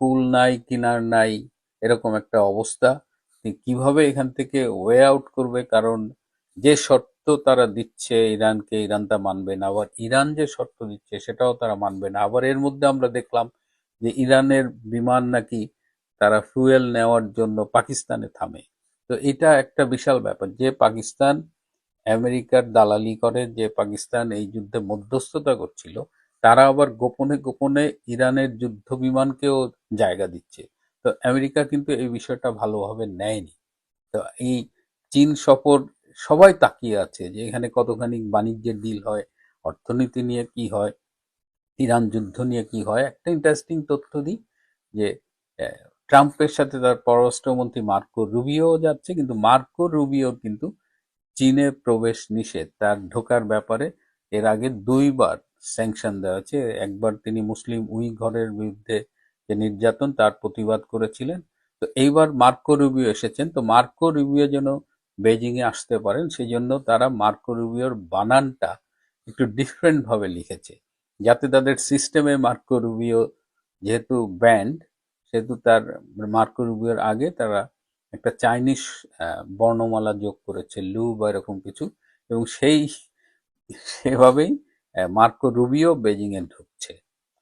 কুল নাই কিনার নাই, এরকম একটা অবস্থা। কিভাবে এখান থেকে ওয়ে আউট করবে? কারণ যে শর্ত তারা দিচ্ছে ইরানকে, ইরান তা মানবে না। আবার ইরান যে শর্ত দিচ্ছে সেটাও তারা মানবে না। আবার এর মধ্যে আমরা দেখলাম যে ইরানের বিমান নাকি তারা ফুয়েল নেওয়ার জন্য পাকিস্তানে থামে। তো এটা একটা বিশাল ব্যাপার, যে পাকিস্তান আমেরিকার দালালি করে, যে পাকিস্তান এই যুদ্ধে মধ্যস্থতা করছিল, তারা আবার গোপনে গোপনে ইরানের যুদ্ধ বিমানকেও জায়গা দিচ্ছে। তো আমেরিকা কিন্তু এই বিষয়টা ভালোভাবে নেয়নি। তো এই চীন সফর, সবাই তাকিয়ে আছে যে এখানে কতখানি বাণিজ্যের ডিল হয়, অর্থনীতি নিয়ে কি হয়, ইরান যুদ্ধ নিয়ে কি হয়। একটা ইন্টারেস্টিং তথ্য দিই যে ট্রাম্পের সাথে তার পররাষ্ট্রমন্ত্রী মার্কো রুবিও যাচ্ছে, কিন্তু মার্কো রুবিওর কিন্তু চীনে প্রবেশ নিষেধ, তার ঢোকার ব্যাপারে এর আগে 2বার স্যাংশন দেওয়া হয়েছে। একবার তিনি মুসলিম উইঘরের বিরুদ্ধে যে নির্যাতন, তার প্রতিবাদ করেছিলেন। তো এইবার মার্কো রুবিও এসেছেন। তো মার্কো রুবিও যেন বেজিং এ আসতে পারেন, সেই জন্য তারা মার্কো রুবিওর বানানটা একটু ডিফারেন্ট ভাবে লিখেছে, যাতে তাদের সিস্টেমে মার্কো রুবিও যেহেতু ব্যান্ড, সেহেতু তার মার্কো রুবিওর আগে তারা একটা চাইনিজ বর্ণমালা যোগ করেছে, লু বা এরকম কিছু, এবং সেভাবেই মার্কো রুবিও বেজিং এ ঢুকছে।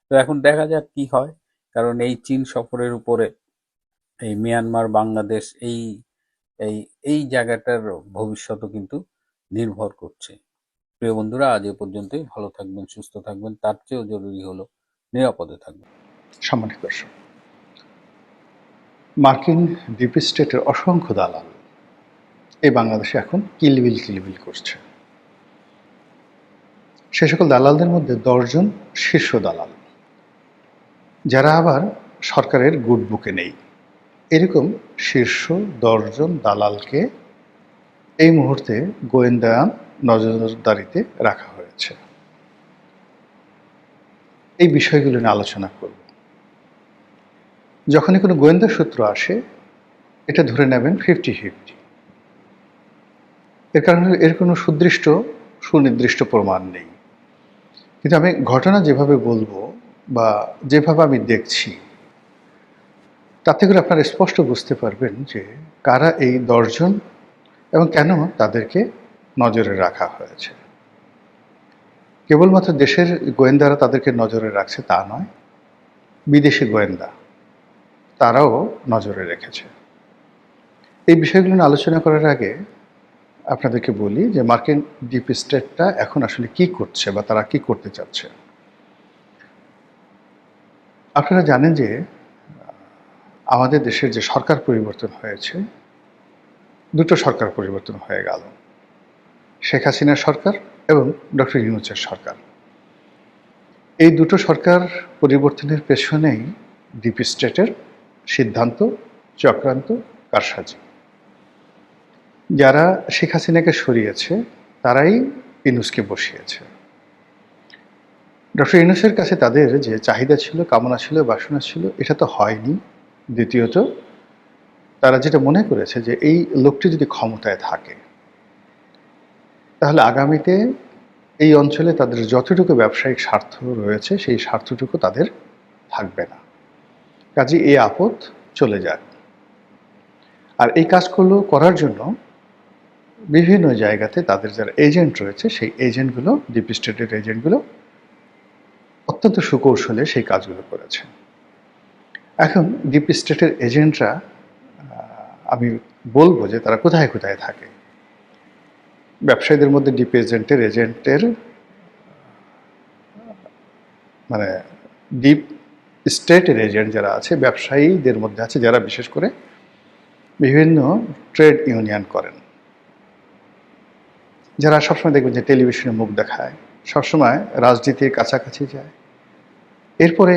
তো এখন দেখা যাক কি হয়, কারণ এই চীন সফরের উপরে এই মিয়ানমার, বাংলাদেশ, এই এই এই জায়গাটার ভবিষ্যৎও কিন্তু নির্ভর করছে। প্রিয় বন্ধুরা, আজ এ পর্যন্তই। ভালো থাকবেন, সুস্থ থাকবেন, তার চেয়েও জরুরি হলো নিরাপদে থাকবেন। সম্মানিত দর্শক, মার্কিন ডিপ স্টেটের অসংখ্য দালাল এই বাংলাদেশে এখন কিলবিল করছে। সে সকল দালালদের মধ্যে 10 জন শীর্ষ দালাল, যারা আবার সরকারের গুড বুকে নেই। এরকম শীর্ষ 10 জন দালালকে এই মুহূর্তে গোয়েন্দা নজরদারিতে রাখা হয়েছে। এই বিষয়গুলো নিয়ে আলোচনা করব। যখনই কোনো গোয়েন্দা সূত্র আসে, এটা ধরে নেবেন 50-50। এর কারণ এর কোনো সুনির্দিষ্ট প্রমাণ নেই। কিন্তু আমি ঘটনা যেভাবে বলবো বা যেভাবে আমি দেখছি, তাতে করে আপনারা স্পষ্ট বুঝতে পারবেন যে কারা এই 10 জন এবং কেন তাদেরকে নজরে রাখা হয়েছে। কেবলমাত্র দেশের গোয়েন্দারা তাদেরকে নজরে রাখছে তা নয়, বিদেশি গোয়েন্দা তারাও নজরে রেখেছে। এই বিষয়গুলো নিয়ে আলোচনা করার আগে আপনাদেরকে বলি যে মার্কিন ডিপ স্টেটটা এখন আসলে কি করছে বা তারা কি করতে চাচ্ছে। আপনারা জানেন যে আমাদের দেশের যে সরকার পরিবর্তন হয়েছে, 2টো সরকার পরিবর্তন হয়ে গেল, শেখ হাসিনার সরকার এবং ডক্টর ইউনূসের সরকার। এই 2টো সরকার পরিবর্তনের পেছনেই ডিপ স্টেটের সিদ্ধান্ত, চক্রান্ত, কারসাজি। যারা শেখ হাসিনাকে সরিয়েছে তারাই ইউনূসকে বসিয়েছে। ডক্টর ইউনূসের কাছে তাদের যে চাহিদা ছিল, কামনা ছিল, বাসনা ছিল, এটা তো হয়নি। দ্বিতীয়ত, তারা যেটা মনে করেছে যে এই লোকটি যদি ক্ষমতায় থাকে তাহলে আগামীতে এই অঞ্চলে তাদের যতটুকু ব্যবসায়িক স্বার্থ রয়েছে সেই স্বার্থটুকু তাদের থাকবে না। কাজে এই আপদ চলে যাক। আর এই কাজগুলো করার জন্য বিভিন্ন জায়গাতে তাদের যারা এজেন্ট রয়েছে, সেই এজেন্টগুলো, ডিপ স্টেটের এজেন্টগুলো অত্যন্ত সুকৌশলে সেই কাজগুলো করেছে। এখন ডিপ স্টেটের এজেন্টরা, আমি বলবো যে তারা কোথায় কোথায় থাকে। ব্যবসায়ীদের মধ্যে ডিপ এজেন্টের মানে ডিপ স্টেটের এজেন্ট যারা আছে, ব্যবসায়ীদের মধ্যে আছে যারা বিশেষ করে বিভিন্ন ট্রেড ইউনিয়ন করেন, যারা সবসময় দেখবেন যে টেলিভিশনে মুখ দেখায়, সবসময় রাজনীতির কাছাকাছি যায়। এরপরে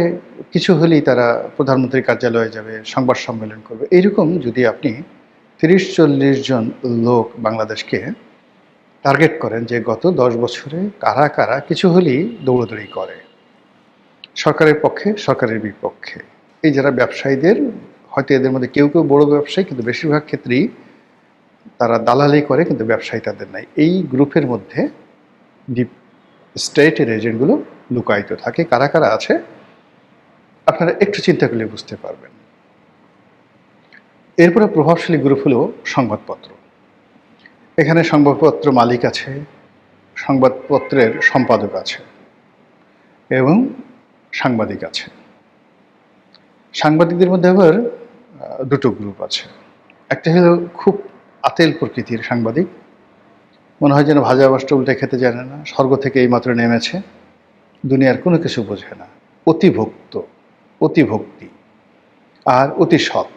কিছু হলেই তারা প্রধানমন্ত্রীর কার্যালয়ে যাবে, সংবাদ সম্মেলন করবে। এইরকম যদি আপনি 30-40 জন লোক বাংলাদেশকে টার্গেট করেন যে গত 10 বছরে কারা কারা কিছু হলেই দৌড়দৌড়ি করে, সরকারের পক্ষে, সরকারের বিপক্ষে, এই যারা ব্যবসায়ীদের, হয়তো এদের মধ্যে কেউ কেউ বড় ব্যবসায়ী, কিন্তু বেশিরভাগ ক্ষেত্রেই তারা দালালি করে, কিন্তু ব্যবসায়ী তাদের নাই। এই গ্রুপের মধ্যে ডিপ স্টেটের এজেন্টগুলো লুকায়িত থাকে। কারা কারা আছে আপনারা একটু চিন্তা করলে বুঝতে পারবেন। এরপরে প্রভাবশালী গ্রুপ হলো সংবাদপত্র। এখানে সংবাদপত্র মালিক আছে, সংবাদপত্রের সম্পাদক আছে এবং সাংবাদিক আছে। সাংবাদিকদের মধ্যে আবার 2টো গ্রুপ আছে। একটা হলো খুব আতেল প্রকৃতির সাংবাদিক, মনে হয় যেন ভাজা মাছটা উল্টে খেতে জানে না, স্বর্গ থেকে এইমাত্র নেমেছে, দুনিয়ার কোনো কিছু বোঝে না, অতিভক্তি আর অতি সৎ।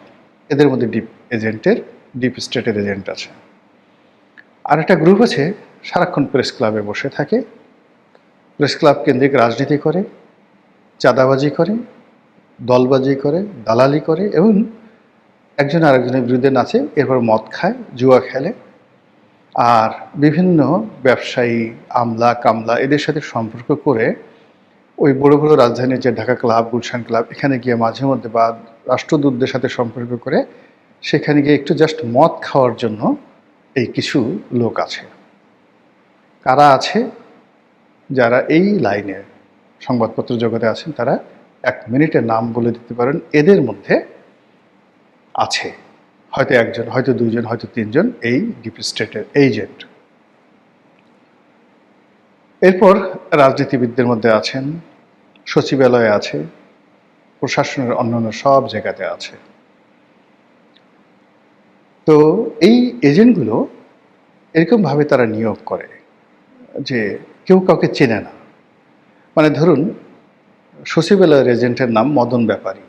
এদের মধ্যে ডিপ স্টেটের এজেন্ট আছে। আর একটা গ্রুপ আছে সারাক্ষণ প্রেস ক্লাবে বসে থাকে, প্রেস ক্লাব কেন্দ্রিক রাজনীতি করে, চাঁদাবাজি করে, দলবাজি করে, দালালি করে এবং একজন আরেকজনের বিরুদ্ধে নাচে, এরপর মদ খায়, জুয়া খেলে, আর বিভিন্ন ব্যবসায়ী, আমলা কামলা এদের সাথে সম্পর্ক করে ওই বড় বড় রাজধানীর যে ঢাকা ক্লাব, গুলশান ক্লাব, এখানে গিয়ে মাঝে মধ্যে বা রাষ্ট্রদূতদের সাথে সম্পর্ক করে সেখানে গিয়ে একটু জাস্ট মদ খাওয়ার জন্য এই কিছু লোক আছে। কারা আছে যারা এই লাইনে সংবাদপত্র জগতে আছেন, তারা 1 মিনিটে নাম বলে দিতে পারেন। এদের মধ্যে আছে হয়তো একজন, হয়তো দুইজন, হয়তো তিনজন এই ডিপ স্টেটের এজেন্ট। এরপর রাজনীতিবিদদের মধ্যে আছেন, সচিবালয়ে আছে, প্রশাসনের অন্যান্য সব জায়গাতে আছে। তো এই এজেন্টগুলো এরকমভাবে তারা নিয়োগ করে যে কেউ কাউকে চেনে না। মানে ধরুন সচিবালয়ের এজেন্টের নাম মদন ব্যাপারী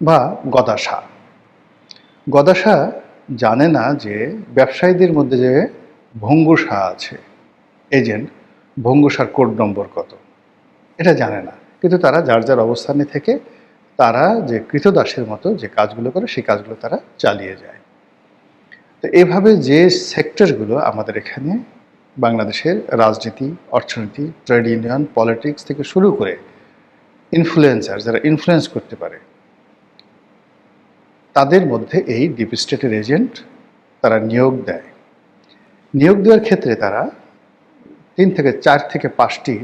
বা গদা শাহ। গদা শাহ জানে না যে ব্যবসায়ীদের মধ্যে যে ভঙ্গু শাহ আছে এজেন্ট, ভঙ্গু শাহর কোড নম্বর কত, এটা জানে না। কিন্তু তারা যার যার অবস্থানে থেকে তারা যে কৃতদাসের মতো যে কাজগুলো করে সেই কাজগুলো তারা চালিয়ে যায়। তো এভাবে যে সেক্টরগুলো আমাদের এখানে বাংলাদেশের রাজনীতি, অর্থনীতি, ট্রেড ইউনিয়ন, পলিটিক্স থেকে শুরু করে ইনফ্লুয়েন্সার যারা ইনফ্লুয়েন্স করতে পারে, তাদের মধ্যে এই ডিপ স্টেটের এজেন্ট তারা নিয়োগ দেয়। নিয়োগ দেওয়ার ক্ষেত্রে তারা 3 থেকে 4 থেকে 5টি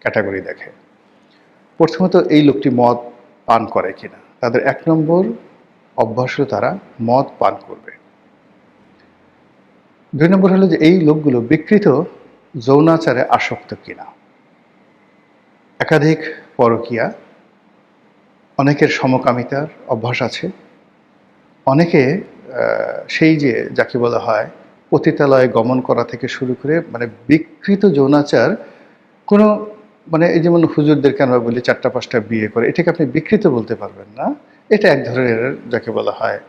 ক্যাটাগরি দেখে। প্রথমত এই লোকটি মদ পান করে কিনা, তাদের 1 নম্বর অভ্যাস হলো তারা মদ পান করবে। 2 নম্বর হলো যে এই লোকগুলো বিকৃত যৌনাচারে আসক্ত কিনা, একাধিক পরকীয়া, অনেকের সমকামিতার অভ্যাস আছে, অনেকে সেই যে যাকে বলা হয় পতিতালয়ে গমন করা থেকে শুরু করে মানে বিকৃত যৌনাচার কোনো মানে এই যেমন হুজুরদেরকে আমরা বলি 4টা 5টা বিয়ে করে, এটাকে আপনি বিকৃত বলতে পারবেন না। এটা এক ধরনের যাকে বলা হয়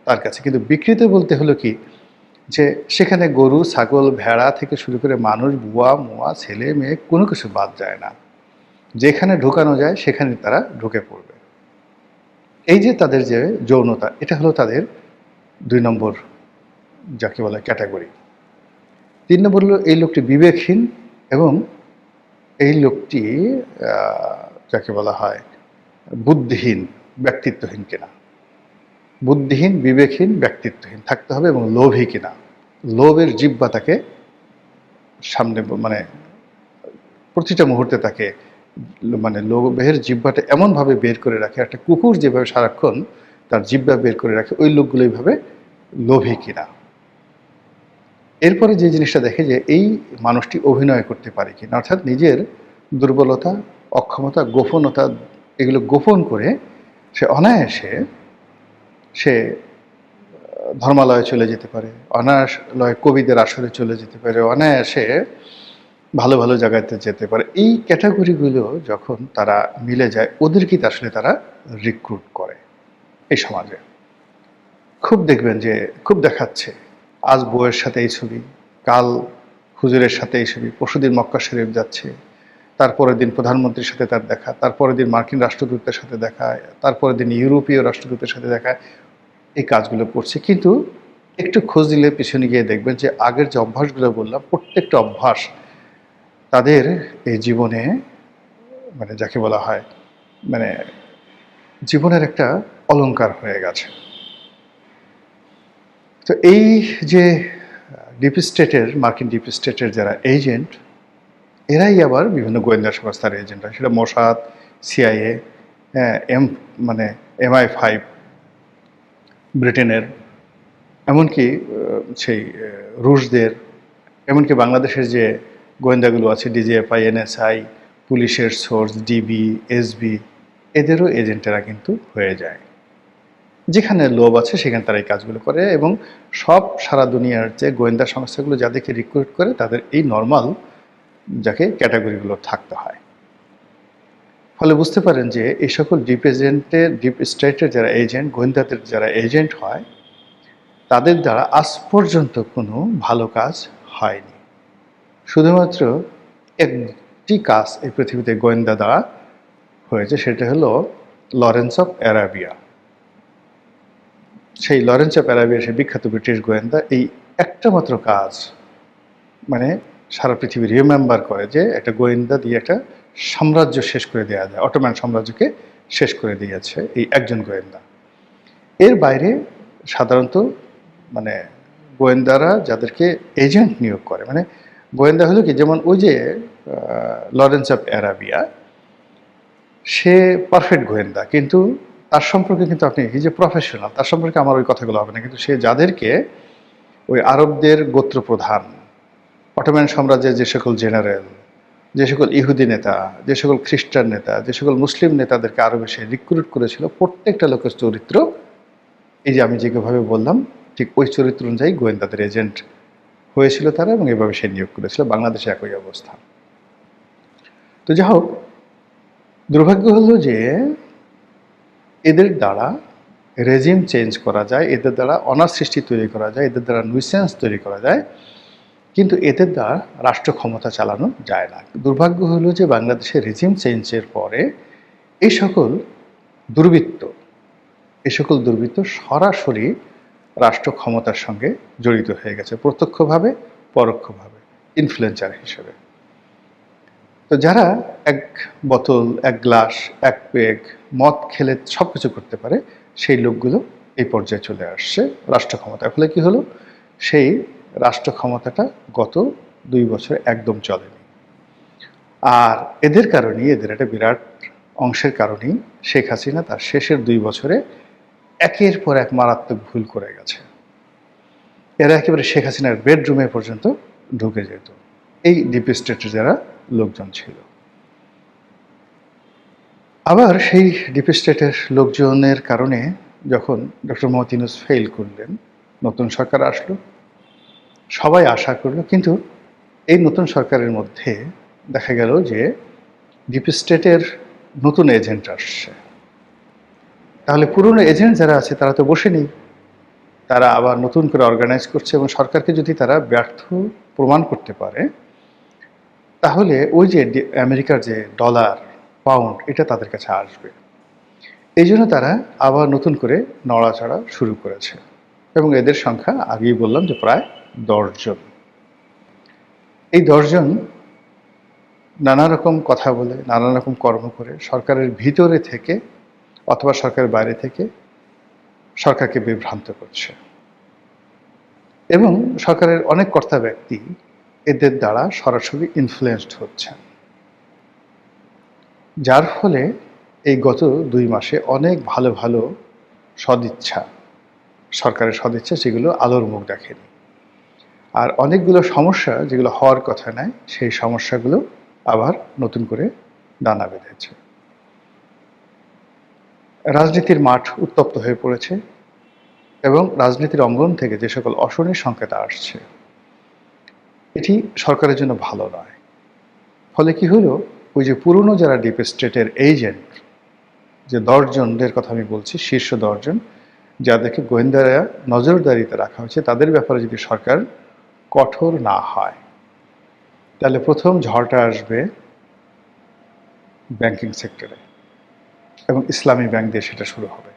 তার কাছে। কিন্তু বিকৃত বলতে হলো কি যে সেখানে গরু, ছাগল, ভেড়া থেকে শুরু করে মানুষ, বুয়া, মুয়া, ছেলে মেয়ে কোনো কিছু বাদ যায় না। যেখানে ঢুকানো যায় সেখানে তারা ঢুকে পড়বে। এই যে তাদের যে যৌনতা, এটা হলো তাদের 2 নম্বর যাকে বলা ক্যাটাগরি। 3 নম্বর হলো এই লোকটি বিবেকহীন এবং এই লোকটি যাকে বলা হয় বুদ্ধিহীন, ব্যক্তিত্বহীন কিনা। বুদ্ধিহীন, বিবেকহীন, ব্যক্তিত্বহীন থাকতে হবে এবং লোভী কিনা। লোভের জিহ্বা তাকে সামনে মানে প্রতিটা মুহূর্তে তাকে মানে লোভের জিহ্বাটা এমনভাবে বের করে রাখে, একটা কুকুর যেভাবে সারাক্ষণ তার জিহ্বা বের করে রাখে, ওই লোকগুলো এইভাবে লোভী কিনা। এরপরে যে জিনিসটা দেখে যে এই মানুষটি অভিনয় করতে পারে কিনা, অর্থাৎ নিজের দুর্বলতা, অক্ষমতা, গোপনতা এগুলো গোপন করে সে অনায়াসে সে ধর্মালয়ে চলে যেতে পারে, অনায়াসে কবিদের আসরে চলে যেতে পারে, অনায়াসে ভালো ভালো জায়গাতে যেতে পারে। এই ক্যাটাগরিগুলো যখন তারা মিলে যায় ওদেরকে আসলে তারা রিক্রুট করে এই সমাজে। খুব দেখবেন যে খুব দেখাচ্ছে, আজ বউয়ের সাথে এই ছবি, কাল হুজুরের সাথে এই ছবি, পরশুদিন মক্কা শরীফ যাচ্ছে, তারপরের দিন প্রধানমন্ত্রীর সাথে তার দেখা, তারপরের দিন মার্কিন রাষ্ট্রদূতের সাথে দেখা, তারপরের দিন ইউরোপীয় রাষ্ট্রদূতের সাথে দেখা, এই কাজগুলো করছে। কিন্তু একটু খোঁজ দিলে পিছনে গিয়ে দেখবেন যে আগের যে অভ্যাসগুলো বললাম প্রত্যেকটা অভ্যাস তাদের এই জীবনে মানে যাকে বলা হয় মানে জীবনের একটা অলংকার হয়ে গেছে। তো এই যে ডিপ স্টেটের, মার্কিন ডিপ স্টেটের যারা এজেন্ট, এরাই আবার বিভিন্ন গোয়েন্দা সংস্থার এজেন্ট হয়, সেটা মোসাদ, সিআইএ, মানে MI5 ব্রিটেনের, এমনকি সেই রুশদের, এমনকি বাংলাদেশের যে গোয়েন্দাগুলো আছে DGFI, NSI, পুলিশের সোর্স, ডিবি, এসবি, এদেরও এজেন্টেরা কিন্তু হয়ে যায়। যেখানে লোভ আছে সেখানে তারা এই কাজগুলো করে এবং সব সারা দুনিয়ার যে গোয়েন্দা সংস্থাগুলো যাদেরকে রিক্রুট করে তাদের এই নর্মাল যাকে ক্যাটাগরিগুলো থাকতে হয়। ফলে বুঝতে পারেন যে এই সকল ডিপ স্টেটের যারা এজেন্ট, গোয়েন্দাদের যারা এজেন্ট হয়, তাদের দ্বারা আজ পর্যন্ত কোনো ভালো কাজ হয়নি। শুধুমাত্র একটি কাজ এই পৃথিবীতে গোয়েন্দা দ্বারা হয়েছে, সেটা হলো লরেন্স অফ অ্যারাবিয়া। সেই লরেন্স অফ অ্যারাবিয়া, সেই বিখ্যাত ব্রিটিশ গোয়েন্দা, এই একটা মাত্র কাজ মানে সারা পৃথিবী রিমেম্বার করে যে একটা গোয়েন্দা দিয়ে একটা সাম্রাজ্য শেষ করে দেওয়া যায়, অটোম্যান সাম্রাজ্যকে শেষ করে দিয়েছে এই একজন গোয়েন্দা। এর বাইরে সাধারণত মানে গোয়েন্দারা যাদেরকে এজেন্ট নিয়োগ করে, মানে গোয়েন্দা হলো কি, যেমন ওই যে Lawrence of Arabia, say perfect গোয়েন্দা, কিন্তু তার সম্পর্কে কিন্তু আপনি এই যে প্রফেশনাল, তার সম্পর্কে আমার ওই কথাগুলো হবে না, কিন্তু সে যাদেরকে ওই আরবদের গোত্রপ্রধান, অটোম্যান সাম্রাজ্যের যে সকল জেনারেল, যে সকল ইহুদি নেতা, যে সকল খ্রিস্টান নেতা, যে সকল মুসলিম নেতাদেরকে আরবে সে রিক্রুট করেছিল, প্রত্যেকটা লোকের চরিত্র এই যে আমি যেভাবে বললাম ঠিক ওই চরিত্র অনুযায়ী গোয়েন্দাদের এজেন্ট হয়েছিল তারা, এবং এভাবে সে নিয়োগ করেছিল। বাংলাদেশে একই অবস্থা। তো যাই হোক, দুর্ভাগ্য হলো যে এদের দ্বারা রেজিম চেঞ্জ করা যায়, এদের দ্বারা অনার সৃষ্টি তৈরি করা যায়, এদের দ্বারা নুইসেন্স তৈরি করা যায়, কিন্তু এদের দ্বারা রাষ্ট্র ক্ষমতা চালানো যায় না। দুর্ভাগ্য হলো যে বাংলাদেশের রেজিম চেঞ্জের পরে এই সকল দুর্বৃত্ত সরাসরি রাষ্ট্র ক্ষমতার সঙ্গে জড়িত হয়ে গেছে, প্রত্যক্ষভাবে পরোক্ষভাবে, ইনফ্লুয়েন্সার হিসেবে। তো যারা এক বোতল, এক গ্লাস, এক পেগ মদ খেলে সব কিছু করতে পারে, সেই লোকগুলো এই পর্যায়ে চলে আসছে রাষ্ট্র ক্ষমতার। ফলে কি হলো, সেই রাষ্ট্র ক্ষমতাটা গত 2 বছর একদম চলেনি। আর এদের কারণেই, এদের একটা বিরাট অংশের কারণেই শেখ হাসিনা তার শেষের 2 বছরে একের পর এক মারাত্মক ভুল করে গেছে। এরা একেবারে শেখ হাসিনার বেডরুমে পর্যন্ত ঢুকে যেত, এই ডিপ স্টেটের যারা লোকজন ছিল। আবার সেই ডিপ স্টেটের লোকজনের কারণে যখন ডক্টর মোহাম্মদ ইউনূস ফেল করলেন, নতুন সরকার আসলো, সবাই আশা করলো, কিন্তু এই নতুন সরকারের মধ্যে দেখা গেল যে ডিপ স্টেটের নতুন এজেন্ট আসছে। তাহলে পুরনো এজেন্ট যারা আছে তারা তো বসে নেই, তারা আবার নতুন করে অর্গানাইজ করছে, এবং সরকারকে যদি তারা ব্যর্থ প্রমাণ করতে পারে, তাহলে ওই যে আমেরিকার যে ডলার, পাউন্ড, এটা তাদের কাছে আসবে। এই জন্য তারা আবার নতুন করে নড়াচড়া শুরু করেছে, এবং এদের সংখ্যা আগেই বললাম যে প্রায় 10 জন। এই 10 জন নানা রকম কথা বলে, নানা রকম কর্ম করে, সরকারের ভিতরে থেকে অথবা সরকারের বাইরে থেকে সরকারকে বিভ্রান্ত করছে, এবং সরকারের অনেক কর্তা ব্যক্তি এদের দ্বারা সরাসরি ইনফ্লুয়েন্সড হচ্ছেন, যার ফলে এই গত 2 মাসে অনেক ভালো ভালো সদিচ্ছা, সরকারের সদিচ্ছা, সেগুলো আলোর মুখ দেখেনি। আর অনেকগুলো সমস্যা যেগুলো হওয়ার কথা নয়, সেই সমস্যাগুলো আবার নতুন করে দানা বেঁধেছে। রাজনীতির মাঠ উত্তপ্ত হয়ে পড়েছে, এবং রাজনীতির অঙ্গন থেকে যে সকল অশনির সংকেত আসছে, এটি সরকারের জন্য ভালো নয়। ফলে কি হলো, ওই যে পুরনো যারা ডিপ স্টেটের এজেন্ট, যে 10 জনের কথা আমি বলছি, শীর্ষ 10 জন যাদেরকে গোয়েন্দারা নজরদারিতে রাখা হয়েছে, তাদের ব্যাপারে যদি সরকার কঠোর না হয়, তাহলে প্রথম ঝড়টা আসবে ব্যাংকিং সেক্টরে, এবং ইসলামী ব্যাংক দিয়ে সেটা শুরু হবে।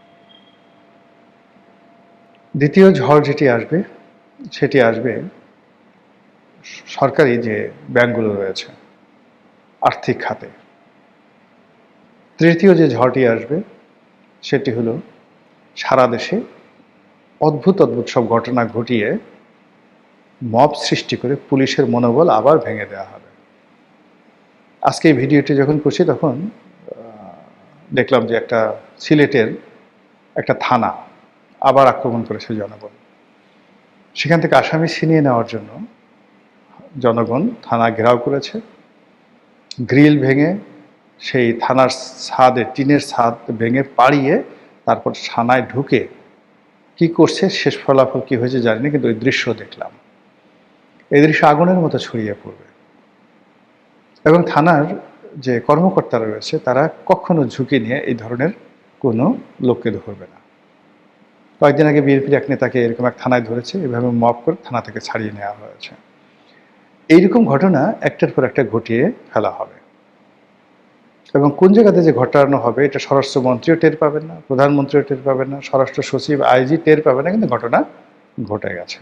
দ্বিতীয় ঝড় যেটি আসবে, সেটি আসবে সরকারি যে ব্যাংকগুলো রয়েছে আর্থিক খাতে। তৃতীয় যে ঝড়টি আসবে, সেটি হলো সারা দেশে অদ্ভুত অদ্ভুত সব ঘটনা ঘটিয়ে মব সৃষ্টি করে পুলিশের মনোবল আবার ভেঙে দেওয়া হবে। আজকে এই ভিডিওটি যখন করছি, তখন দেখলাম যে একটা সিলেটের একটা থানা আবার আক্রমণ করেছে জনগণ। সেখান থেকে আসামি ছিনিয়ে নেওয়ার জন্য জনগণ থানা ঘেরাও করেছে, গ্রিল ভেঙে সেই থানার ছাদে, টিনের ছাদ ভেঙে পাড়িয়ে তারপর থানায় ঢুকে কি করছে, শেষ ফলাফল কি হয়েছে জানি না, কিন্তু ওই দৃশ্য দেখলাম। এই দৃশ্য আগুনের মতো ছড়িয়ে পড়বে, এবং থানার যে কর্মকর্তারা রয়েছে তারা কখনো ঝুঁকি নিয়ে এই ধরনের কোনো লোককে ধরবে না। কয়েকদিন আগে বিএনপির এক নেতাকে এরকম এক থানায় ধরেছে, এভাবে মব করে থানা থেকে ছাড়িয়ে নেওয়া হয়েছে। এইরকম ঘটনা একটার পর একটা ঘটিয়ে ফেলা হবে, এবং কোন জায়গাতে যে ঘটানো হবে এটা স্বরাষ্ট্রমন্ত্রীও টের পাবেন না, প্রধানমন্ত্রীও টের পাবেন না, স্বরাষ্ট্র সচিব, আইজি টের পাবেন না, কিন্তু ঘটনা ঘটে গেছে।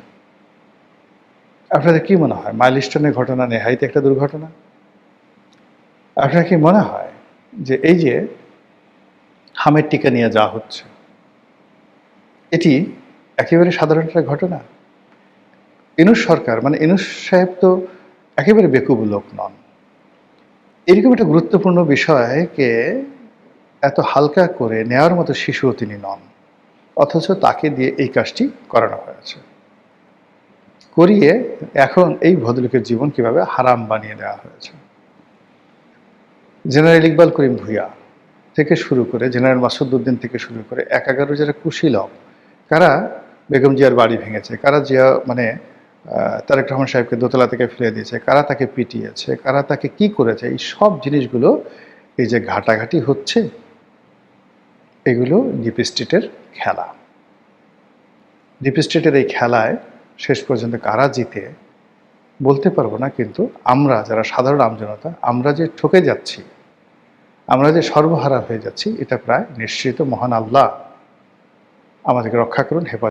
আপনাদের কি মনে হয় মাইলস্টোনের ঘটনা নেহাইতে একটা দুর্ঘটনা? আপনার কি মনে হয় যে এই যে হামের টিকা নিয়ে যাওয়া হচ্ছে, এটি একেবারে সাধারণ একটা ঘটনা? ইউনূস সরকার, মানে ইউনূস সাহেব তো একেবারে বেকুব লোক নন। এরকম একটা গুরুত্বপূর্ণ বিষয়কে এত হালকা করে নেওয়ার মতো শিশুও তিনি নন, অথচ তাকে দিয়ে এই কাজটি করানো হয়েছে। করিয়ে এখন এই ভদ্রলোকের জীবন কিভাবে হারাম বানিয়ে দেওয়া হয়েছে। জেনারেল ইকবাল করিম ভূঁইয়া থেকে শুরু করে জেনারেল মাসুদউদ্দিন থেকে শুরু করে 11 যারা কুশীলব, কারা বেগম জিয়ার বাড়ি ভেঙেছে, কারা জিয়া তারেক রহমান সাহেবকে দোতলা থেকে ফেলে দিয়েছে, কারা তাকে পিটিয়েছে, কারা তাকে কি করেছে, এই সব জিনিসগুলো এই যে ঘাটাঘাটি হচ্ছে, এগুলো ডিপ স্টেটের খেলা। ডিপ স্টেটের এই খেলায় শেষ পর্যন্ত কারা জিতে বলতে পারবো না, কিন্তু আমরা যারা সাধারণ আমজনতা, আমরা যে ঠকে যাচ্ছি, আমরা যে সর্বহারা হয়ে যাচ্ছি, এটা প্রায় নিশ্চিত। মহান আল্লাহ আমাদেরকে রক্ষা করুন, হেফাজত